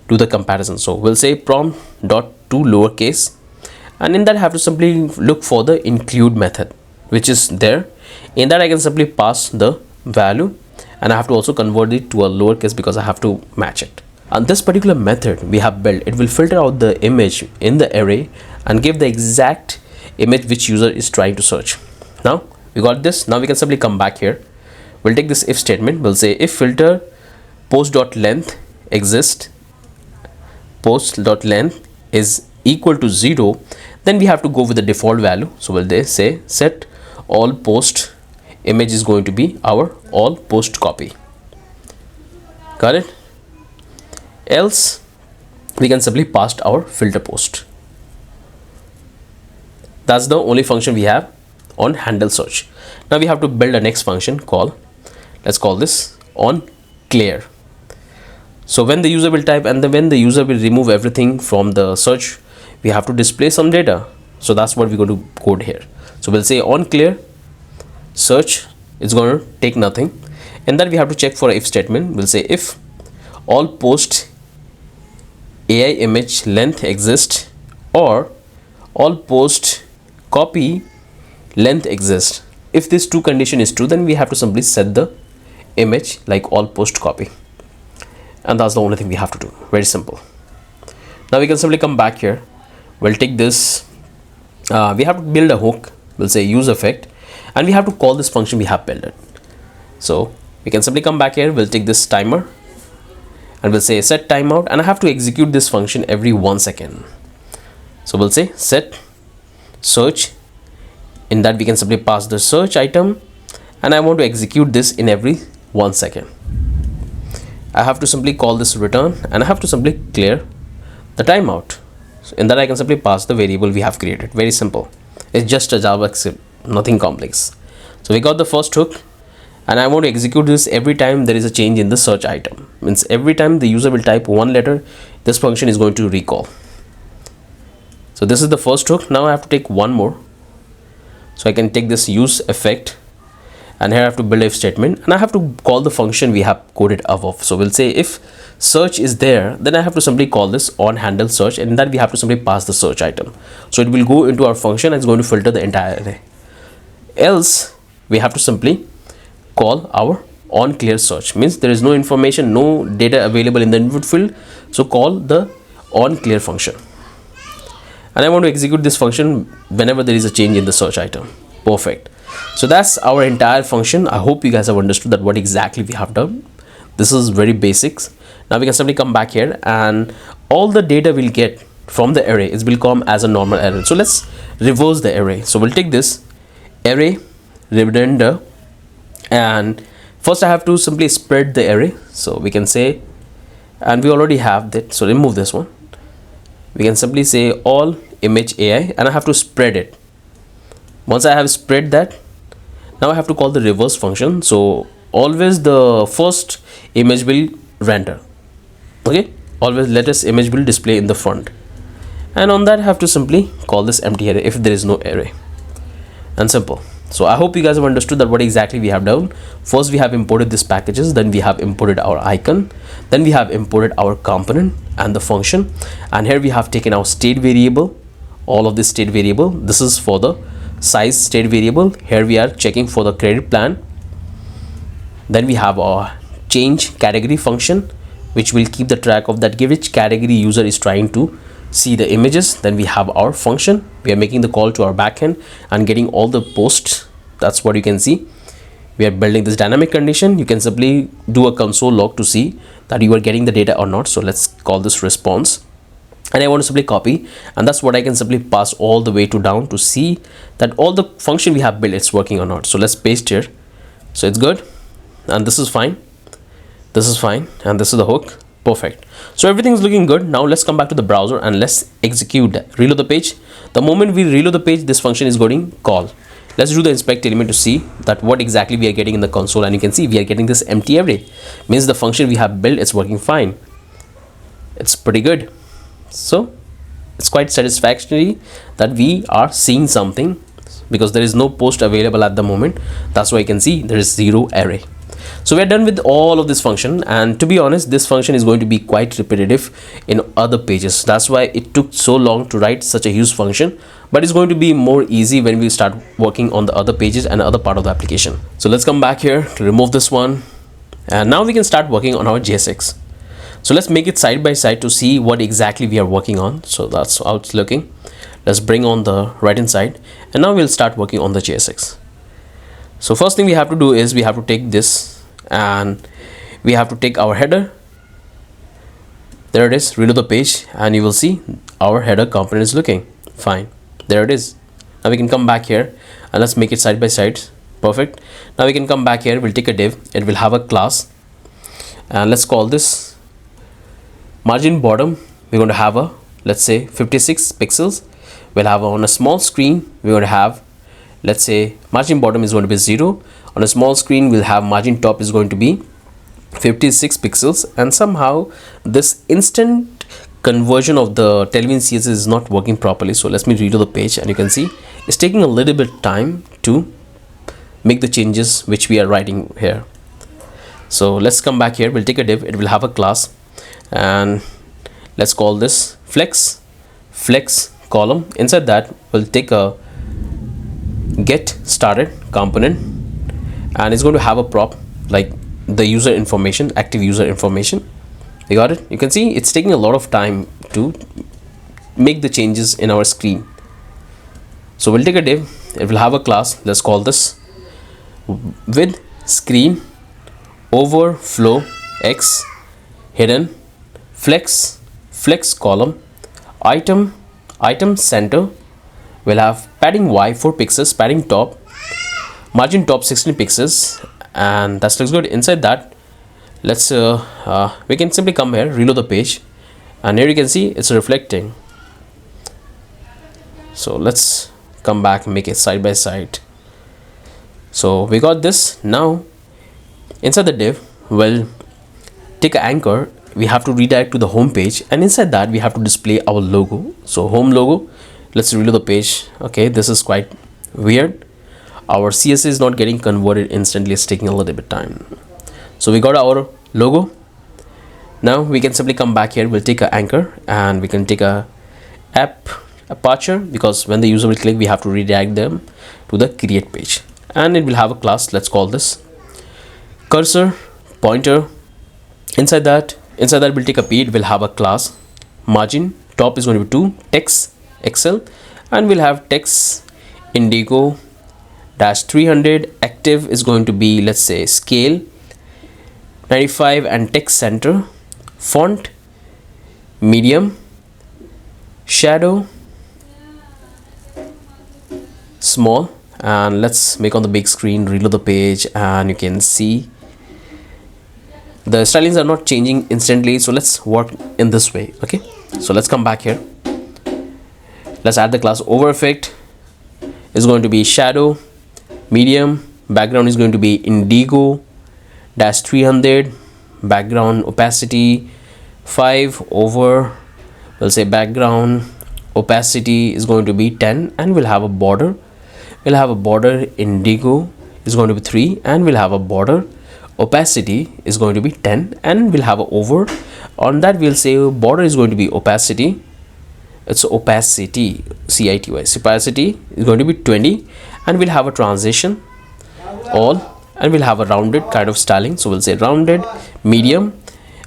do the comparison. So we'll say prompt dot to lowercase, and in that I have to simply look for the include method which is there. In that I can simply pass the value, and I have to also convert it to a lowercase because I have to match it. And this particular method we have built, it will filter out the image in the array and give the exact image which user is trying to search. Now we got this. Now we can simply come back here. We'll take this if statement. We'll say if filter post.length exists, post.length is equal to 0, then we have to go with the default value. So we'll say set all post image is going to be our all post copy. Got it? Else we can simply pass our filter post. That's the only function we have on handle search. Now we have to build a next function called, let's call this on clear. So when the user will type, and then when the user will remove everything from the search, we have to display some data. So that's what we're going to code here. So we'll say on clear search is going to take nothing, and then we have to check for if statement. We'll say if all post AI image length exists, or all post copy length exists. If this two condition is true, then we have to simply set the image like all post copy, and that's the only thing we have to do. Very simple. Now we can simply come back here. We'll take this, we have to build a hook. We'll say use effect, and we have to call this function we have built it. So we can simply come back here. We'll take this timer, and we'll say set timeout, and I have to execute this function every 1 second. So we'll say set search. In that we can simply pass the search item, and I want to execute this in every 1 second. I have to simply call this return, and I have to simply clear the timeout. So in that I can simply pass the variable we have created. Very simple. It's just a JavaScript, nothing complex. So we got the first hook, and I want to execute this every time there is a change in the search item. Means every time the user will type one letter, this function is going to recall. So this is the first hook. Now I have to take one more. So I can take this use effect, and here I have to build if statement, and I have to call the function we have coded above. So we'll say if search is there, then I have to simply call this on handle search, and in that we have to simply pass the search item. So it will go into our function and it's going to filter the entire array. Else we have to simply call our on clear search, means there is no information, no data available in the input field. So call the on clear function, and I want to execute this function whenever there is a change in the search item. Perfect. So that's our entire function. I hope you guys have understood that what exactly we have done. This is very basics. Now we can simply come back here, and all the data we'll get from the array, it will come as a normal array. So let's reverse the array. So we'll take this array render, and first I have to simply spread the array. So we can say, and we already have that, so remove this one. We can simply say all image AI, and I have to spread it. Once I have spread that, now I have to call the reverse function. So always the first image will render, okay, always latest image will display in the front, and on that I have to simply call this empty array if there is no array, and simple. So I hope you guys have understood that what exactly we have done. First we have imported these packages, then we have imported our icon, then we have imported our component and the function, and here we have taken our state variable, all of this state variable. This is for the size state variable. Here we are checking for the credit plan. Then we have our change category function, which will keep the track of that which category user is trying to see the images. Then we have our function. We are making the call to our backend and getting all the posts. That's what you can see. We are building this dynamic condition. You can simply do a console log to see that you are getting the data or not. So let's call this response, and I want to simply copy, and that's what I can simply pass all the way to down to see that all the function we have built, it's working or not. So let's paste here. So it's good, and this is fine, this is fine, and this is the hook. Perfect. So everything is looking good. Now let's come back to the browser and let's execute that. Reload the page. The moment we reload the page, this function is going call. Let's do the inspect element to see that what exactly we are getting in the console, and you can see we are getting this empty array. Means the function we have built is working fine. It's pretty good. So it's quite satisfactory that we are seeing something, because there is no post available at the moment. That's why you can see there is zero array. So we are done with all of this function, and to be honest, this function is going to be quite repetitive in other pages. That's why it took so long to write such a huge function, but it's going to be more easy when we start working on the other pages and other part of the application. So let's come back here to remove this one, and now we can start working on our JSX. So let's make it side by side to see what exactly we are working on. So that's how it's looking. Let's bring on the right hand side, and now we'll start working on the JSX. So first thing we have to do is we have to take this, and we have to take our header. There it is. Reload the page, and you will see our header component is looking fine. There it is. Now we can come back here and let's make it side by side. Perfect. Now we can come back here. We'll take a div. It will have a class, and let's call this margin bottom. We're going to have a, let's say, 56 pixels. We'll have on a small screen, we're going to have, let's say, margin bottom is going to be 0. On a small screen, we'll have margin top is going to be 56 pixels, and somehow this instant conversion of the Tailwind CSS is not working properly. So let me redo the page, and you can see it's taking a little bit time to make the changes which we are writing here. So let's come back here. We'll take a div. It will have a class, and let's call this flex column. Inside that, we'll take a get started component, and it's going to have a prop like the user information, active user information. You got it? You can see it's taking a lot of time to make the changes in our screen. So we'll take a div. It will have a class. Let's call this with screen overflow x hidden flex column item center. We'll have padding y 4 pixels, padding top, margin top 16 pixels, and that looks good. Inside that, let's we can simply come here, reload the page, and here you can see it's reflecting. So let's come back and make it side by side. So we got this. Now inside the div, we'll take an anchor. We have to redirect to the home page, and inside that we have to display our logo. So home logo. Let's reload the page. Okay, this is quite weird. Our CSS is not getting converted instantly. It's taking a little bit time. So we got our logo. Now we can simply come back here. We'll take an anchor, and we can take a app aperture, because when the user will click, we have to redirect them to the create page, and it will have a class. Let's call this cursor pointer. Inside that we'll take a p. It will have a class margin top is going to be 2 text excel, and we'll have text indigo -300. Active is going to be, let's say, scale 95, and text center font medium, shadow small, and let's make on the big screen, reload the page, and you can see the stylings are not changing instantly. So let's work in this way. Okay, so let's come back here. Let's add the class over effect. Is going to be shadow medium, background is going to be indigo dash 300, background opacity 5 over, we'll say background opacity is going to be 10, and we'll have a border. We'll have a border indigo is going to be 3, and we'll have a border opacity is going to be 10, and we'll have a over. On that we'll say border is going to be opacity, it's opacity CITY, opacity is going to be 20, and we'll have a transition all, and we'll have a rounded kind of styling. So we'll say rounded medium,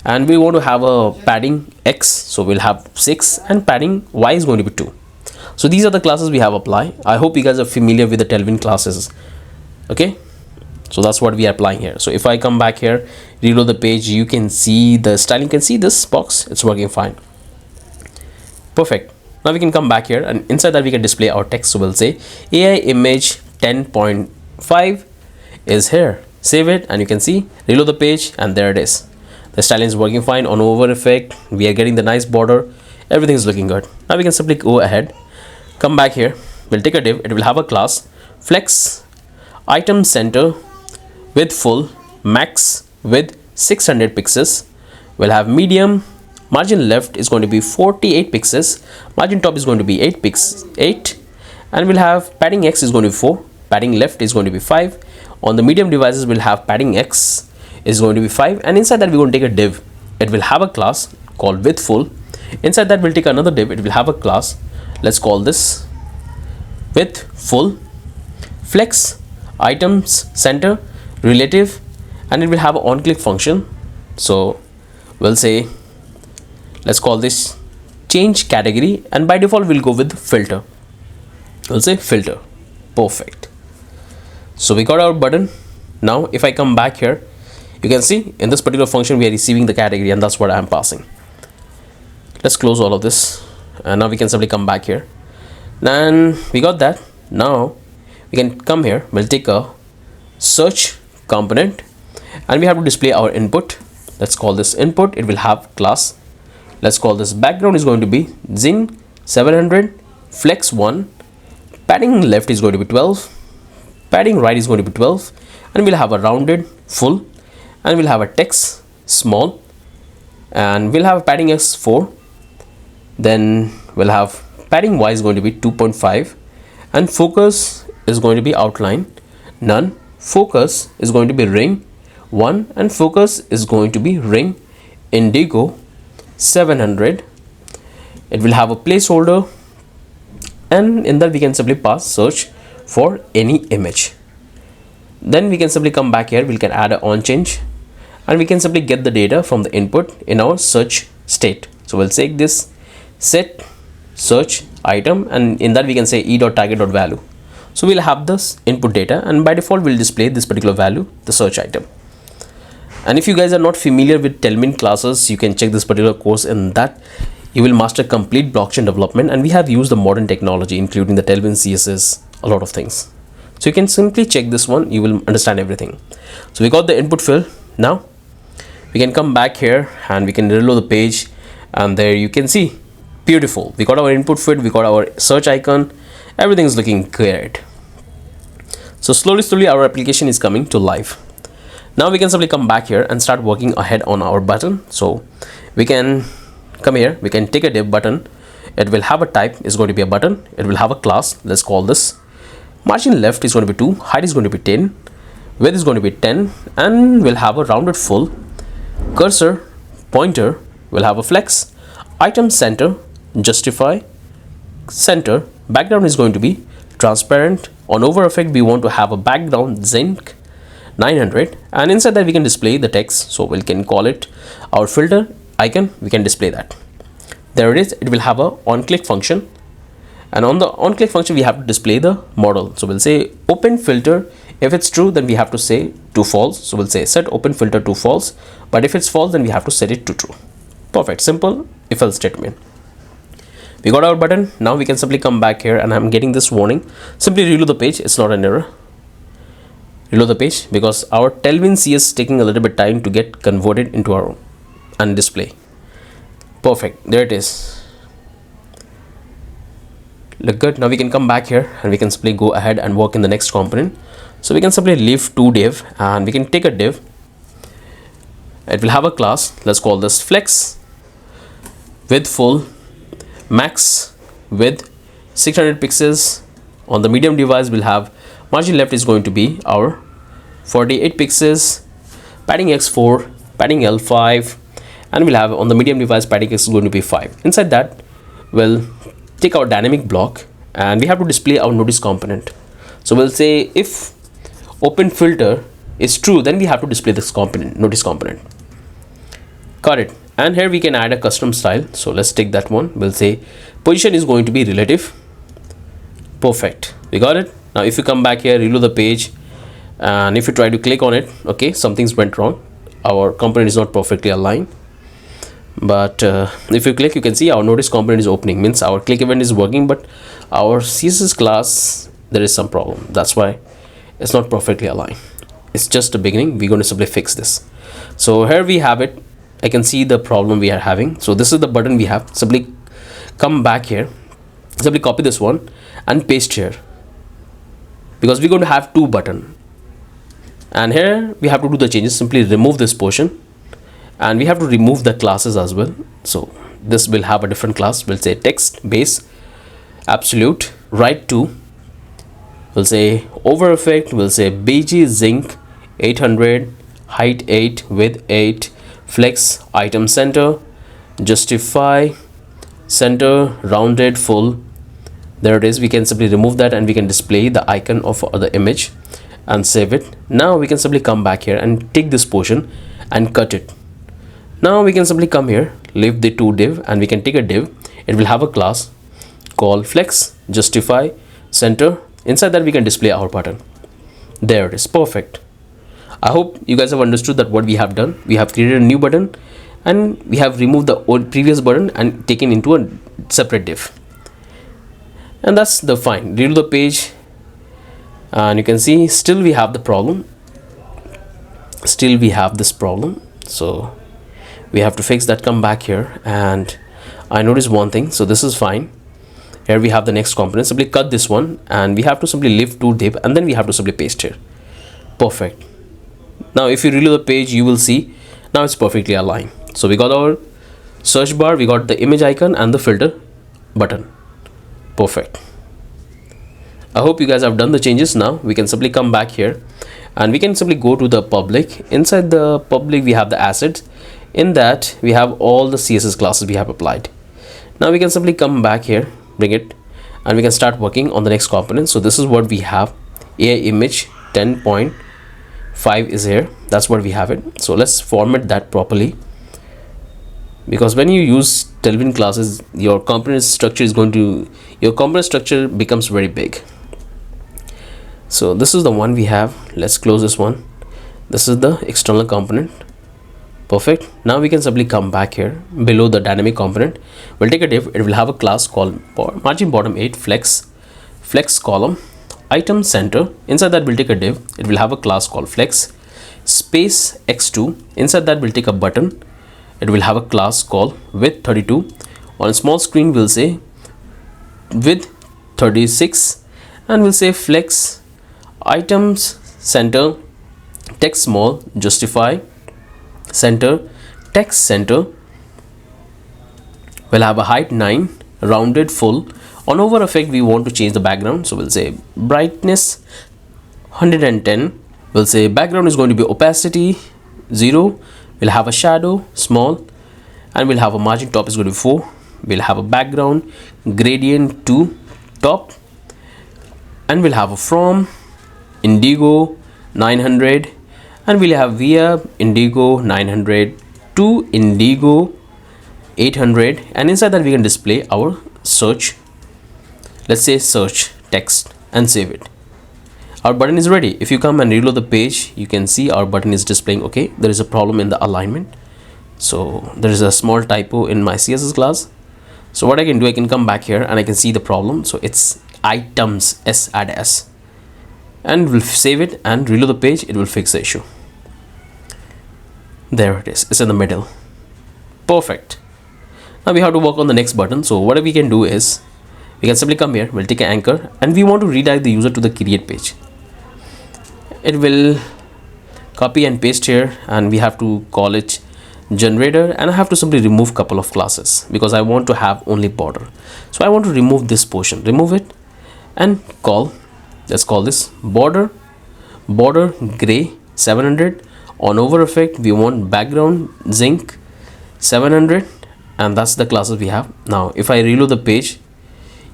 and we want to have a padding X, so we'll have 6, and padding Y is going to be 2. So these are the classes we have applied. I hope you guys are familiar with the Tailwind classes. Okay, so that's what we are applying here. So if I come back here, reload the page, you can see the styling, you can see this box, it's working fine. Perfect. Now we can come back here, and inside that we can display our text. So we'll say AI image 10.5 is here. Save it, and you can see, reload the page, and there it is. The styling is working fine. On over effect, we are getting the nice border, everything is looking good. Now we can simply go ahead, come back here, we'll take a div, it will have a class flex item center with full max with 600 pixels. We'll have medium, margin left is going to be 48 pixels, margin top is going to be 8, and we'll have padding X is going to be 4, padding left is going to be 5. On the medium devices we'll have padding X is going to be 5, and inside that we're going to take a div, it will have a class called width full. Inside that we'll take another div, it will have a class, let's call this width full flex items center relative, and it will have an on click function. So we'll say, let's call this change category, and by default we'll go with filter. We'll say filter. Perfect. So we got our button. Now if I come back here, you can see in this particular function we are receiving the category, and that's what I am passing. Let's close all of this, and now we can simply come back here, and we got that. Now we can come here, we'll take a search component, and we have to display our input. Let's call this input, it will have class, let's call this background is going to be zin 700 flex 1, padding left is going to be 12, padding right is going to be 12, and we'll have a rounded full, and we'll have a text small, and we'll have a padding X 4, then we'll have padding Y is going to be 2.5, and focus is going to be outline none, focus is going to be ring 1, and focus is going to be ring indigo 700. It will have a placeholder, and in that we can simply pass search for any image. Then we can simply come back here, we can add an on change, and we can simply get the data from the input in our search state. So we'll take this set search item, and in that we can say e.target.value. So we'll have this input data, and by default we'll display this particular value, the search item. And if you guys are not familiar with Tailwind classes, you can check this particular course. In that you will master complete blockchain development, and we have used the modern technology including the Tailwind CSS, a lot of things. So you can simply check this one, you will understand everything. So we got the input field. Now we can come back here and we can reload the page, and there you can see, beautiful, we got our input field, we got our search icon, everything is looking great. So slowly our application is coming to life. Now we can simply come back here and start working ahead on our button. So we can come here, we can take a div button, it will have a type, is going to be a button, it will have a class, let's call this margin left is going to be 2, height is going to be 10, width is going to be 10, and we'll have a rounded full, cursor pointer will have a flex, item center, justify center, background is going to be transparent. On over effect we want to have a background zinc 900, and inside that we can display the text. So we can call it our filter icon, we can display that. There it is, it will have a on click function, and on the on click function we have to display the model. So we'll say open filter, if it's true then we have to say to false. So we'll say set open filter to false, but if it's false then we have to set it to true. Perfect, simple if else statement. We got our button. Now we can simply come back here, and I'm getting this warning. Simply reload the page. It's not an error. Reload the page because our Tailwind CS is taking a little bit time to get converted into our and display. Perfect. There it is. Look good. Now we can come back here and we can simply go ahead and work in the next component. So we can simply leave to div and we can take a div. It will have a class. Let's call this flex width full, max width 600 pixels. On the medium device, we'll have margin left is going to be our 48 pixels, padding x4, padding l5, and we'll have on the medium device padding x is going to be 5. Inside that, we'll take our dynamic block and we have to display our notice component. So we'll say if open filter is true, then we have to display this component, notice component. Got it. And here we can add a custom style. So let's take that one. We'll say position is going to be relative. Perfect. We got it. Now if you come back here, reload the page, and if you try to click on it, okay, something's went wrong. Our component is not perfectly aligned. But if you click, you can see our notice component is opening, means our click event is working, but our CSS class, there is some problem. That's why it's not perfectly aligned. It's just a beginning. We're going to simply fix this. So here we have it. I can see the problem we are having. So this is the button we have. Simply come back here, simply copy this one and paste here, because we're going to have two buttons. And here we have to do the changes. Simply remove this portion, and we have to remove the classes as well. So this will have a different class. We'll say text base absolute right to, we'll say over effect, we'll say bg zinc 800 height 8 width 8 flex item center justify center rounded full. There it is. We can simply remove that and we can display the icon of the image and save it. Now we can simply come back here and take this portion and cut it. Now we can simply come here, leave the to div, and we can take a div. It will have a class called flex justify center. Inside that we can display our button. There it is. Perfect. I hope you guys have understood that what we have done. We have created a new button and we have removed the old previous button and taken into a separate div. And that's the fine. Reload the page and you can see still we have the problem. Still we have this problem. So we have to fix that. Come back here and I noticed one thing. So this is fine. Here we have the next component. Simply cut this one and we have to simply leave to div and then we have to simply paste here. Perfect. Now if you reload the page, you will see now it's perfectly aligned. So we got our search bar, we got the image icon and the filter button. Perfect. I hope you guys have done the changes. Now we can simply come back here and we can simply go to the public. Inside the public we have the assets. In that we have all the CSS classes we have applied. Now we can simply come back here, bring it, and we can start working on the next component. So this is what we have. AI image 10.5 is here. That's what we have it. So let's format that properly, because when you use Tailwind classes, your component structure becomes very big. So this is the one we have. Let's close this one. This is the external component. Perfect. Now we can simply come back here below the dynamic component. We'll take a div. It will have a class called margin bottom 8 flex column item center. Inside that we'll take a div. It will have a class called flex space x2. Inside that we'll take a button. It will have a class called width 32. On a small screen we'll say width 36 and we'll say flex items center text small justify center text center. We'll have a height 9 rounded full. On over effect we want to change the background, so we'll say brightness 110. We'll say background is going to be opacity 0. We'll have a shadow small and we'll have a margin top is going to be 4. We'll have a background gradient to top and we'll have a from indigo 900 and we'll have via indigo 900 to indigo 800, and inside that we can display our search. Let's say search text and save it. Our button is ready. If you come and reload the page, you can see our button is displaying. Okay, there is a problem in the alignment, so there is a small typo in my CSS class. So what I can do, I can come back here and I can see the problem. So it's items, s, add s, and we'll save it and reload the page. It will fix the issue. There it is, it's in the middle. Perfect. Now we have to work on the next button. So what we can do is, we can simply come here, we'll take an anchor, and we want to redirect the user to the create page. It will copy and paste here, and we have to call it generator, and I have to simply remove couple of classes because I want to have only border. So I want to remove this portion, remove it, and let's call this border gray 700. On over effect we want background zinc 700, and that's the classes we have. Now if I reload the page,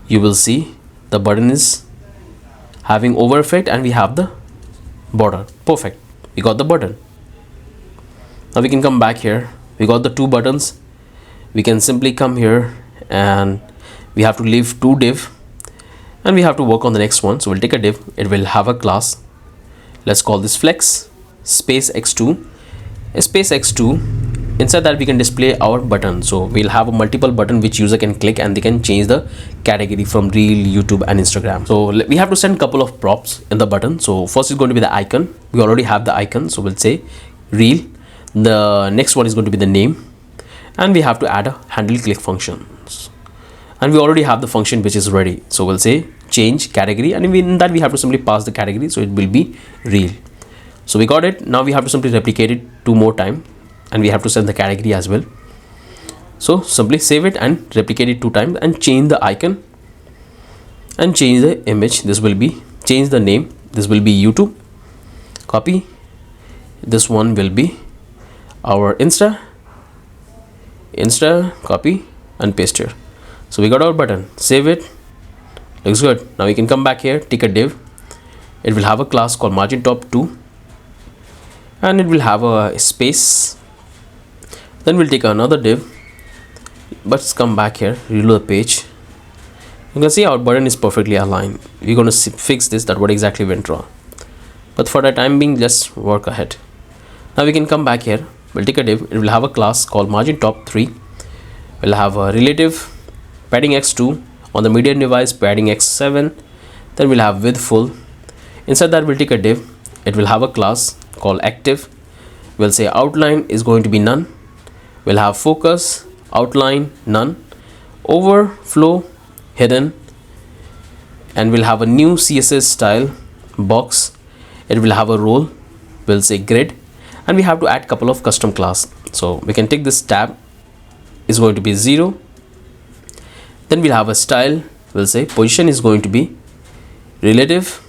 you will see the button is having over effect and we have the border. Perfect, we got the button. Now we can come back here, we got the two buttons. We can simply come here and we have to leave two div, and we have to work on the next one. So we'll take a div, it will have a class, let's call this flex space x2. Space x2, inside that we can display our button. So we'll have a multiple button which user can click and they can change the category from Reel, YouTube and Instagram. So we have to send couple of props in the button. So first is going to be the icon. We already have the icon, so we'll say Reel. The next one is going to be the name, and we have to add a handle click functions, and we already have the function which is ready. So we'll say change category, and in that we have to simply pass the category, so it will be Reel. So we got it. Now we have to simply replicate it two more times, and we have to send the category as well. So simply save it and replicate it two times, and change the icon and change the image. This will be, change the name, this will be YouTube. Copy, this one will be our Insta, copy and paste here. So we got our button, save it, looks good. Now we can come back here, take a div, it will have a class called margin top 2, and it will have a space. Then we'll take another div, but let's come back here, reload the page. You can see our button is perfectly aligned. We're going to fix this, that what exactly went wrong, but for the time being let's work ahead. Now we can come back here, we'll take a div, it will have a class called margin top 3, we'll have a relative padding x2, on the median device padding x7, then we'll have width full. Inside that we'll take a div, it will have a class called active, we'll say outline is going to be none, we'll have focus outline none, overflow hidden, and we'll have a new CSS style box, it will have a role, we'll say grid, and we have to add couple of custom class. So we can take this tab is going to be 0, then we'll have a style, we'll say position is going to be relative,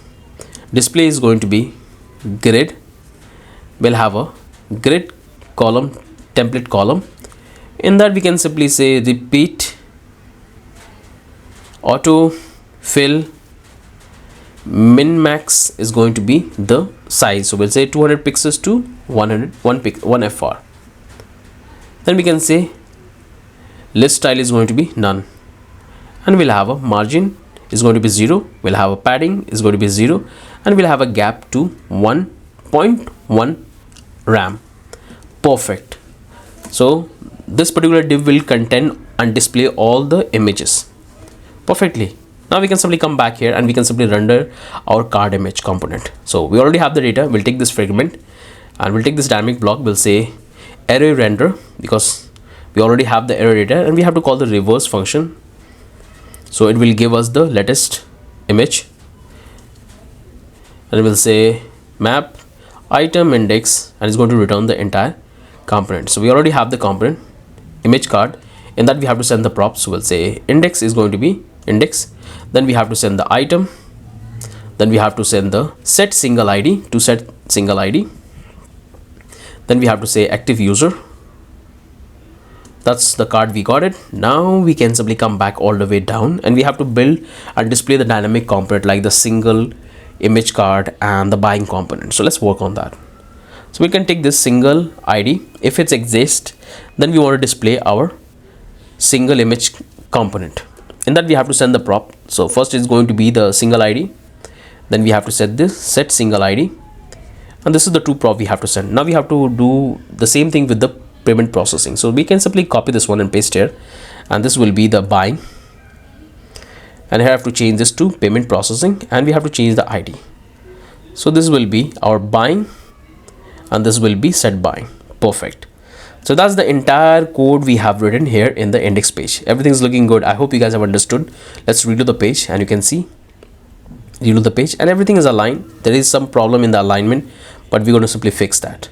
display is going to be grid, we'll have a grid column, template column. In that we can simply say repeat auto fill min max is going to be the size, so we'll say 200 pixels to 1 fr. Then we can say list style is going to be none, and we'll have a margin is going to be 0, we'll have a padding is going to be 0, and we'll have a gap to 1.1 RAM. Perfect. So this particular div will contain and display all the images perfectly. Now we can simply come back here and we can simply render our card image component. So we already have the data, we'll take this fragment and we'll take this dynamic block, we'll say array render, because we already have the array data, and we have to call the reverse function, so it will give us the latest image, and we'll say map item index, and it's going to return the entire component. So we already have the component image card. In that we have to send the props, so we'll say index is going to be index, then we have to send the item, then we have to send the set single id to set single id, then we have to say active user. That's the card, we got it. Now we can simply come back all the way down and we have to build and display the dynamic component like the single image card and the buying component. So let's work on that. So we can take this single id, if it exists then we want to display our single image component. In that we have to send the prop. So first is going to be the single id, then we have to set this set single id, and this is the two prop we have to send. Now we have to do the same thing with the payment processing. So we can simply copy this one and paste here, and this will be the buying, and here I have to change this to payment processing, and we have to change the ID. So this will be our buying, and this will be set buying. Perfect. So that's the entire code we have written here in the index page. Everything's looking good. I hope you guys have understood. Let's redo the page, and you can see reload the page and everything is aligned. There is some problem in the alignment, but we're going to simply fix that,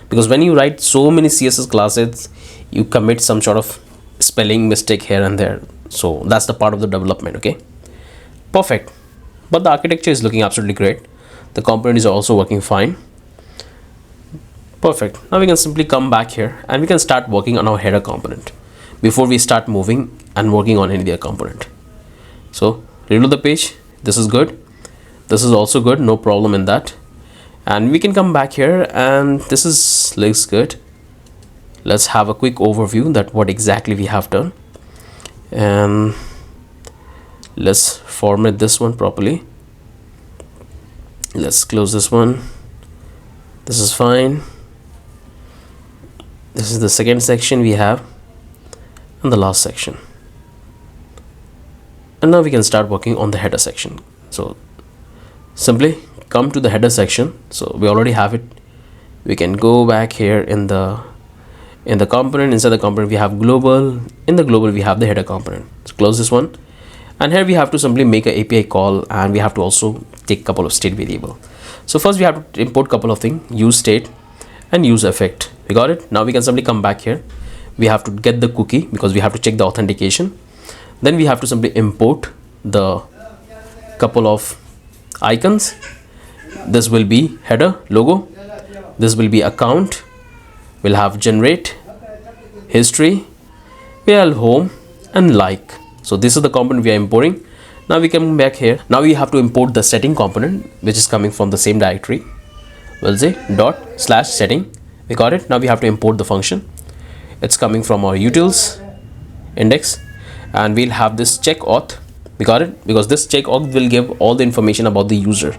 because when you write so many CSS classes, you commit some sort of spelling mistake here and there. So that's the part of the development. Okay, perfect. But the architecture is looking absolutely great. The component is also working fine. Perfect. Now we can simply come back here and we can start working on our header component before we start moving and working on any other component. So reload the page. This is good. This is also good. No problem in that. And we can come back here and this is looks good. Let's have a quick overview that what exactly we have done, and let's format this one properly. Let's close this one. This is fine. This is the second section we have, and the last section. And now we can start working on the header section. So simply come to the header section. So we already have it. We can go back here in the component. Inside the component we have global. In the global we have the header component. So close this one, and here we have to simply make an API call, and we have to also take a couple of state variable. So first we have to import couple of things, use state and use effect. We got it. Now we can simply come back here. We have to get the cookie because we have to check the authentication. Then we have to simply import the couple of icons. This will be header logo. This will be account. We'll have generate, history, we'll have home and like. So this is the component we are importing. Now we come back here. Now we have to import the setting component, which is coming from the same directory. We'll say ./setting. We got it. Now we have to import the function. It's coming from our utils index, and we'll have this check auth. We got it, because this check auth will give all the information about the user.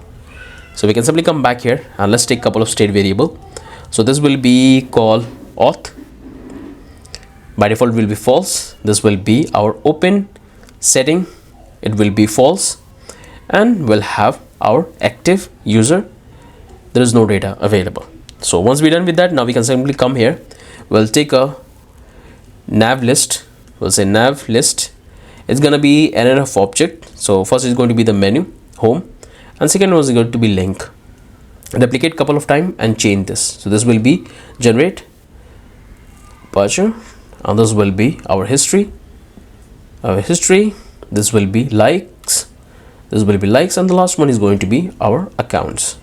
So we can simply come back here and let's take a couple of state variable. So this will be called auth. By default will be false. This will be our open setting. It will be false, and we'll have our active user. There is no data available. So once we're done with that, now we can simply come here. We'll take a nav list. We'll say nav list. It's gonna be an of object. So first is going to be the menu home, and second one is going to be link. Replicate couple of time and change this. So this will be generate departure, and this will be our history. This will be likes. This will be likes, and the last one is going to be our accounts.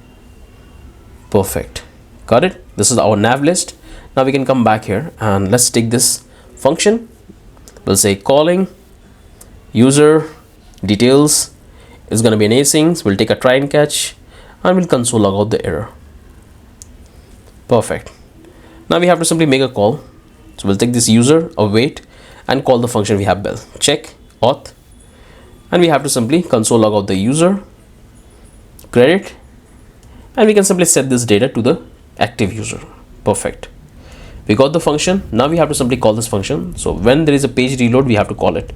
Perfect. Got it. This is our nav list. Now we can come back here and let's take this function. We'll say calling user details is going to be an async. We'll take a try and catch, and we'll console log out the error. Perfect. Now we have to simply make a call. So we'll take this user await and call the function we have built, check auth, and we have to simply console log out the user credit, and we can simply set this data to the active user. Perfect. We got the function. Now we have to simply call this function. So when there is a page reload, we have to call it.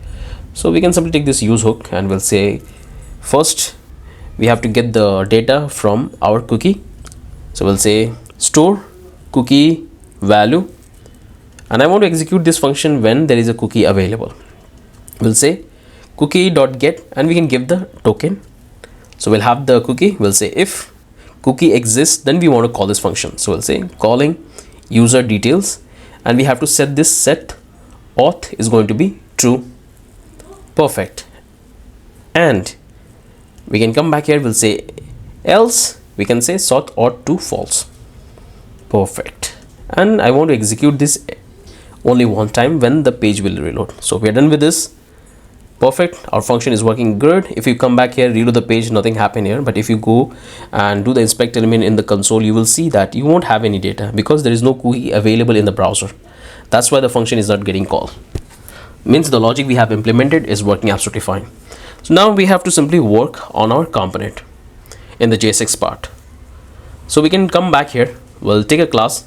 So we can simply take this use hook, and we'll say first we have to get the data from our cookie. So we'll say store cookie value, and I want to execute this function when there is a cookie available. We'll say cookie.get, and we can give the token. So we'll have the cookie. We'll say if cookie exists, then we want to call this function. So we'll say calling user details, and we have to set this set auth is going to be true. Perfect. And we can come back here. We'll say else we can say sort auth to false. Perfect. And I want to execute this only one time when the page will reload. So we are done with this. Perfect. Our function is working good. If you come back here, reload the page, nothing happened here. But if you go and do the inspect element in the console, you will see that you won't have any data because there is no cookie available in the browser. That's why the function is not getting called. Means the logic we have implemented is working absolutely fine. So now we have to simply work on our component in the JSX part. So we can come back here. We'll take a class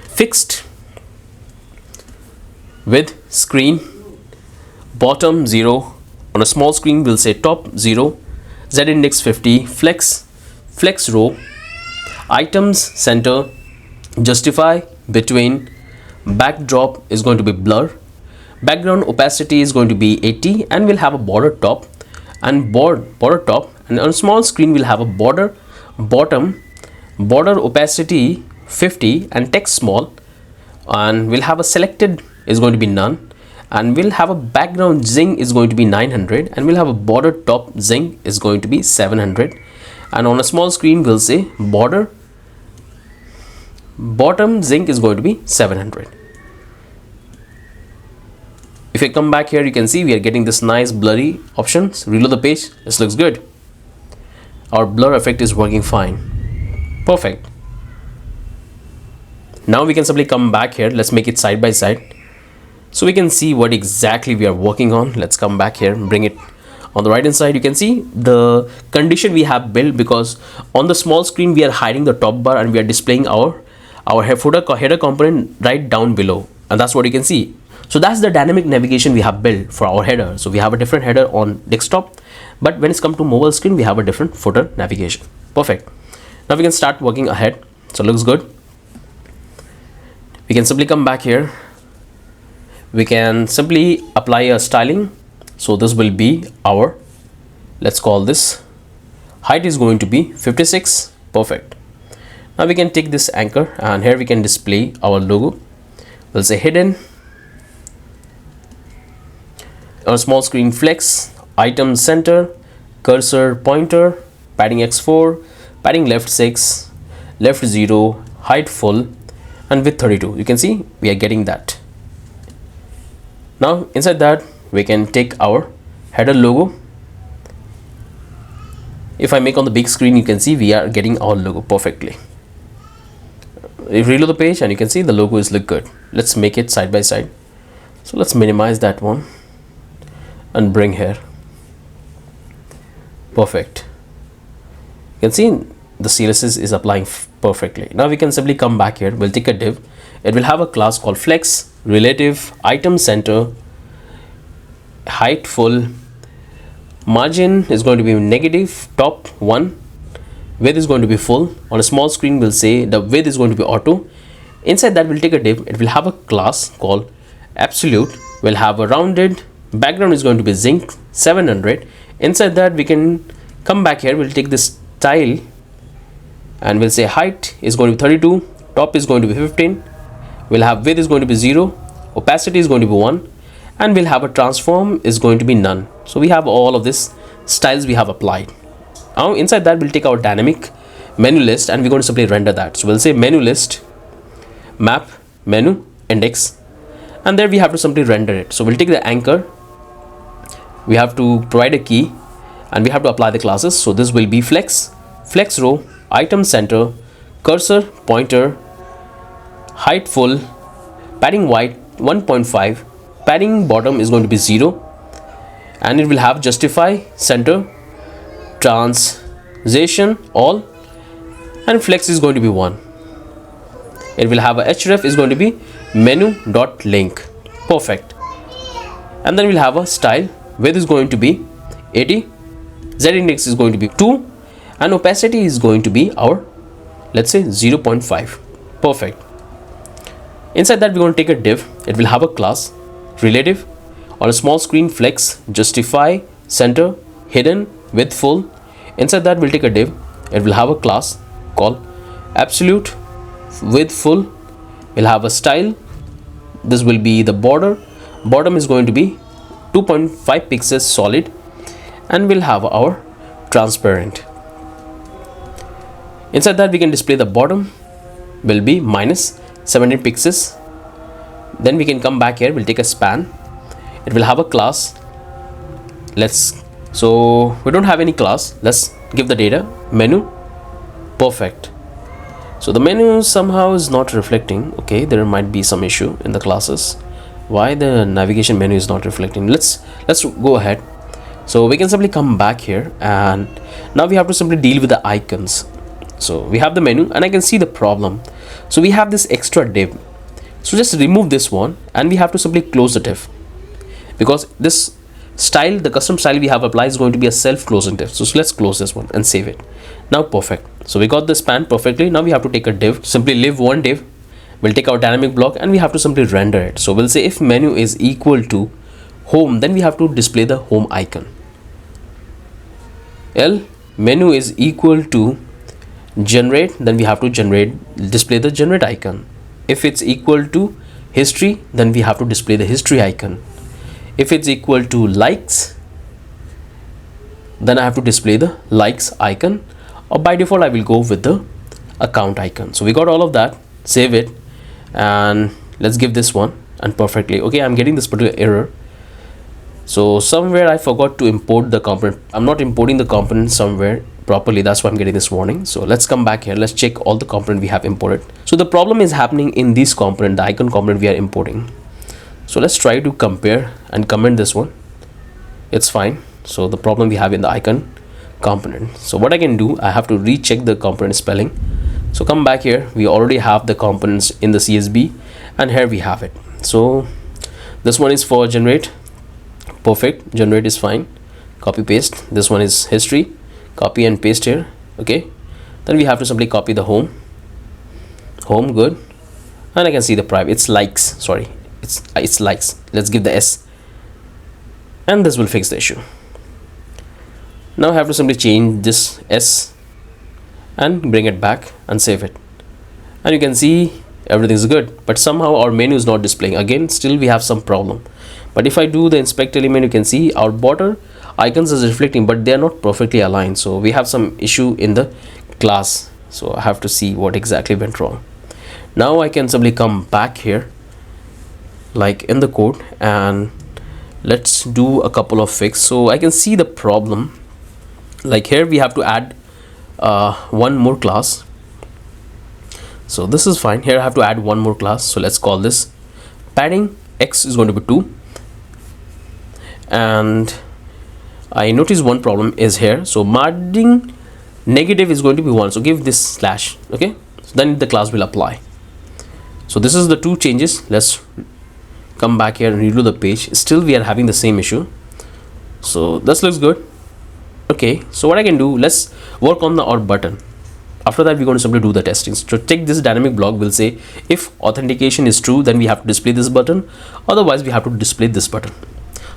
fixed width screen, bottom 0. On a small screen we'll say top 0, z index 50, flex row, items center, justify between, backdrop is going to be blur, background opacity is going to be 80, and we'll have a border top and border top, and on a small screen we'll have a border bottom, border opacity 50 and text small, and we'll have a selected is going to be none, and we'll have a background zing is going to be 900, and we'll have a border top zing is going to be 700, and on a small screen we'll say border bottom zing is going to be 700. If I come back here, you can see we are getting this nice blurry options. Reload the page. This looks good. Our blur effect is working fine. Perfect. Now we can simply come back here. Let's make it side by side so we can see what exactly we are working on. Let's come back here and bring it on the right hand side. You can see the condition we have built, because on the small screen we are hiding the top bar and we are displaying our header component right down below, and that's what you can see. So that's the dynamic navigation we have built for our header. So we have a different header on desktop, but when it's come to mobile screen we have a different footer navigation. Perfect. Now we can start working ahead. So it looks good. We can simply come back here. We can simply apply a styling. So this will be our, let's call this, height is going to be 56. Perfect. Now we can take this anchor, and here we can display our logo. We'll say hidden, on a small screen flex, item center, cursor pointer, padding x4, padding left 6, left 0, height full, and width 32. You can see we are getting that. Now inside that we can take our header logo. If I make on the big screen, you can see we are getting our logo perfectly. If you reload the page, and you can see the logo is look good. Let's make it side by side. So let's minimize that one and bring here. Perfect. You can see the CSS is applying perfectly. Now we can simply come back here. We'll take a div. It will have a class called flex, relative, item center, height full, margin is going to be negative, top 1, width is going to be full. On a small screen we'll say the width is going to be auto. Inside that we'll take a div. It will have a class called absolute. We'll have a rounded, background is going to be zinc 700. Inside that we can come back here. We'll take this style and we'll say height is going to be 32, top is going to be 15. We'll have width is going to be 0, opacity is going to be 1, and we'll have a transform is going to be none. So we have all of this styles we have applied. Now inside that we'll take our dynamic menu list, and we're going to simply render that. So we'll say menu list map menu index, and there we have to simply render it. So we'll take the anchor, we have to provide a key, and we have to apply the classes. So this will be flex row, item center, cursor pointer, height full, padding white 1.5, padding bottom is going to be 0, and it will have justify center, transition all, and flex is going to be 1. It will have a href is going to be menu.link. Perfect. And then we'll have a style. Width is going to be 80, z index is going to be 2, and opacity is going to be our, let's say, 0.5. Perfect. Inside that we're going to take a div. It will have a class relative, on a small screen flex, justify center, hidden, width full. Inside that we'll take a div. It will have a class called absolute, width full. We'll have a style. This will be the border. Bottom is going to be 2.5 pixels solid, and we'll have our transparent. Inside that we can display the bottom will be minus 17 pixels. Then we can come back here. We'll take a span. It will have a class. So we don't have any class. Let's give the data menu. Perfect. So the menu somehow is not reflecting. Okay, there might be some issue in the classes. Why the navigation menu is not reflecting? Let's go ahead. So we can simply come back here, and now we have to simply deal with the icons. So we have the menu, and I can see the problem. So we have this extra div. So just remove this one and we have to simply close the div, because this style, the custom style we have applied, is going to be a self-closing div. So let's close this one and save it. Now perfect. So we got the span perfectly. Now we have to take a div, simply live one div. We'll take our dynamic block and we have to simply render it. So we'll say if menu is equal to home, then we have to display the home icon. Menu is equal to generate, then we have to display the generate icon. If it's equal to history, then we have to display the history icon. If it's equal to likes, then I have to display the likes icon, or by default I will go with the account icon. So we got all of that. Save it and let's give this one, and perfectly. Okay, I'm getting this particular error. So somewhere I forgot to import the component. I'm not importing the component somewhere properly, that's why I'm getting this warning. So let's come back here, let's check all the component we have imported. So the problem is happening in this component, the icon component we are importing. So let's try to compare and comment this one. It's fine. So the problem we have in the icon component. So what I can do, I have to recheck the component spelling. So come back here, we already have the components in the CSV, and here we have it. So this one is for generate. Perfect, generate is fine. Copy paste. This one is history. Copy and paste here. Okay, then we have to simply copy the home. Good. And I can see the private, it's likes, sorry, it's likes. Let's give the S, and this will fix the issue. Now I have to simply change this S and bring it back and save it, and you can see everything is good, but somehow our menu is not displaying. Again, still we have some problem. But if I do the inspect element, you can see our border icons is reflecting, but they are not perfectly aligned. So we have some issue in the class. So I have to see what exactly went wrong. Now I can simply come back here, like in the code, and let's do a couple of fix. So I can see the problem. Like here we have to add one more class. So this is fine. Here I have to add one more class. So let's call this padding X is going to be 2. And I notice one problem is here. So margin negative is going to be 1. So give this slash. Okay, so then the class will apply. So this is the two changes. Let's come back here and redo the page. Still we are having the same issue. So this looks good. Okay, so what I can do, let's work on the our button. After that we're going to simply do the testing. So take this dynamic block, we'll say if authentication is true, then we have to display this button, otherwise we have to display this button.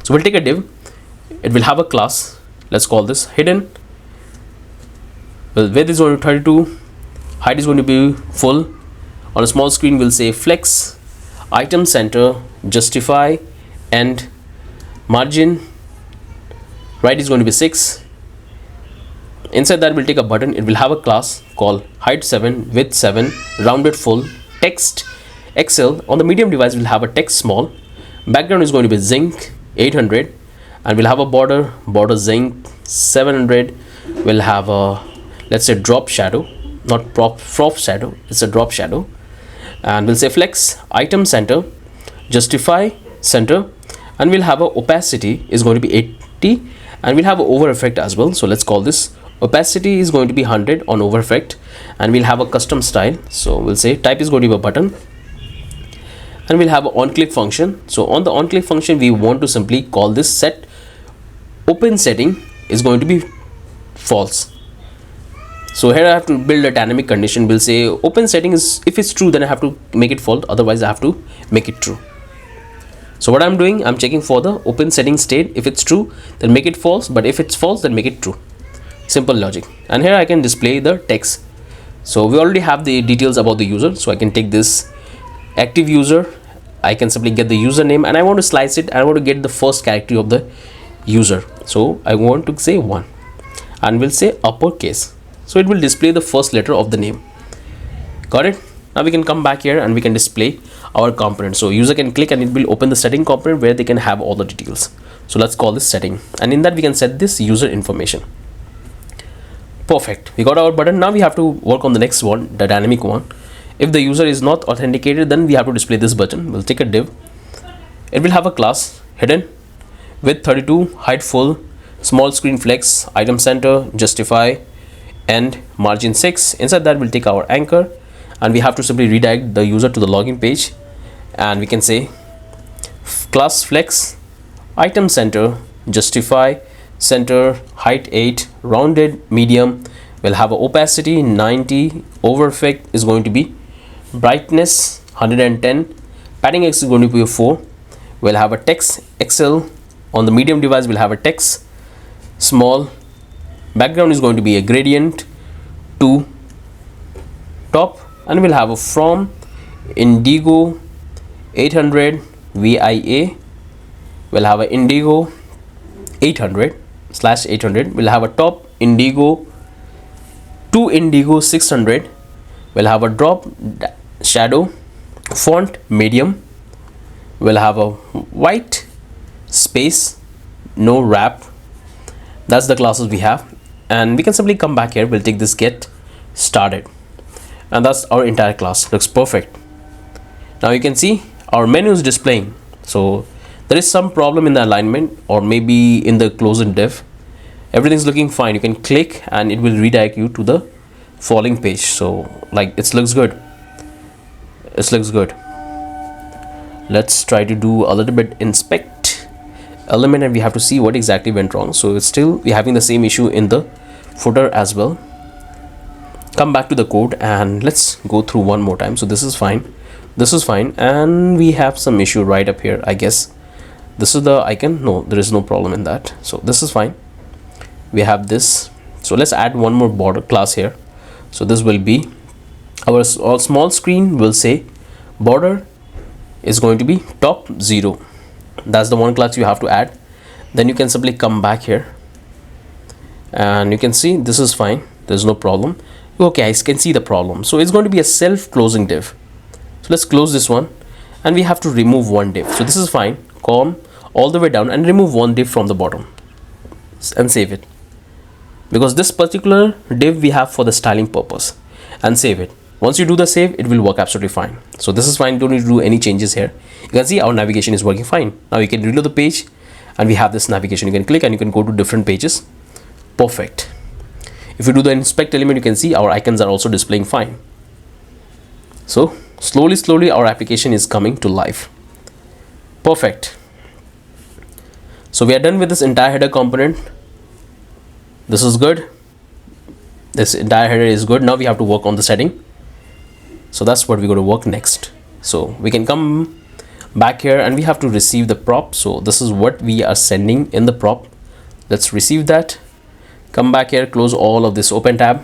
So we'll take a div, it will have a class, let's call this hidden. Well, width is going to 32, height is going to be full. On a small screen we'll say flex, item center, justify, and margin right is going to be 6. Inside that we'll take a button, it will have a class called height 7, width 7, rounded full, text XL. On the medium device we'll have a text small, background is going to be zinc 800, and we'll have a border zinc 700. We'll have a, let's say, drop shadow, not prop shadow, it's a drop shadow. And we'll say flex, item center, justify center, and we'll have a opacity is going to be 80, and we'll have an over effect as well. So let's call this opacity is going to be 100 on over effect, and we'll have a custom style. So we'll say type is going to be a button, and we'll have an on click function. So on the on click function we want to simply call this set open setting is going to be false. So here I have to build a dynamic condition. We'll say open setting is, if it's true then I have to make it false, otherwise I have to make it true. So what I'm doing, I'm checking for the open setting state. If it's true then make it false, but if it's false then make it true. Simple logic. And here I can display the text. So we already have the details about the user, so I can take this active user, I can simply get the username, and I want to slice it, and I want to get the first character of the user. So I want to say 1, and we'll say uppercase, so it will display the first letter of the name. Got it? Now we can come back here and we can display our component. So user can click and it will open the setting component where they can have all the details. So let's call this setting, and in that we can set this user information. Perfect, we got our button. Now we have to work on the next one, the dynamic one. If the user is not authenticated, then we have to display this button. We'll take a div, it will have a class hidden, width 32, height full, small screen flex, item center, justify, and margin 6. Inside that we'll take our anchor, and we have to simply redirect the user to the login page, and we can say class flex, item center, justify, center, height 8, rounded, medium. We'll have a opacity 90, overfit is going to be brightness 110, padding x is going to be a 4. We'll have a text XL. On the medium device we'll have a text small. Background is going to be a gradient to top, and we'll have a from indigo 800 VIA. We'll have a indigo 800/800. We'll have a top indigo to indigo 600. We'll have a drop shadow font medium. We'll have a white space, no wrap. That's the classes we have, and we can simply come back here. We'll take this get started, and that's our entire class. Looks perfect. Now you can see our menu is displaying, so there is some problem in the alignment or maybe in the closing div. Everything's looking fine. You can click and it will redirect you to the following page. So like it looks good. It looks good. Let's try to do a little bit inspect element, and we have to see what exactly went wrong. So it's still we're having the same issue in the footer as well. Come back to the code and let's go through one more time. So this is fine, this is fine, and we have some issue right up here. I guess this is the icon. No, there is no problem in that. So this is fine. We have this. So let's add one more border class here. So this will be our small screen. Will say border is going to be top 0. That's the one class you have to add. Then you can simply come back here and you can see this is fine. There's no problem. Okay, I can see the problem. So it's going to be a self-closing div. So let's close this one, and we have to remove one div. So this is fine. Come all the way down and remove one div from the bottom and save it, because this particular div we have for the styling purpose, and save it. Once you do the save, it will work absolutely fine. So this is fine. Don't need to do any changes here. You can see our navigation is working fine. Now you can reload the page and we have this navigation. You can click and you can go to different pages. Perfect. If you do the inspect element, you can see our icons are also displaying fine. So slowly our application is coming to life. Perfect. So we are done with this entire header component. This is good. This entire header is good. Now we have to work on the setting. So that's what we're going to work next. So we can come back here and we have to receive the prop. So this is what we are sending in the prop. Let's receive that. Come back here, close all of this open tab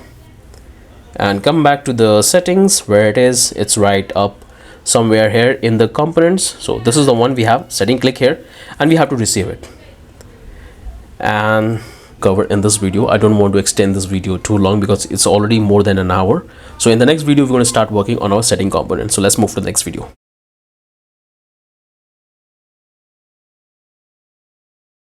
and come back to the settings where it is. It's right up somewhere here in the components. So this is the one we have setting. Click here and we have to receive it and cover in this video. I don't want to extend this video too long because it's already more than an hour. So in the next video we're going to start working on our setting component. So let's move to the next video.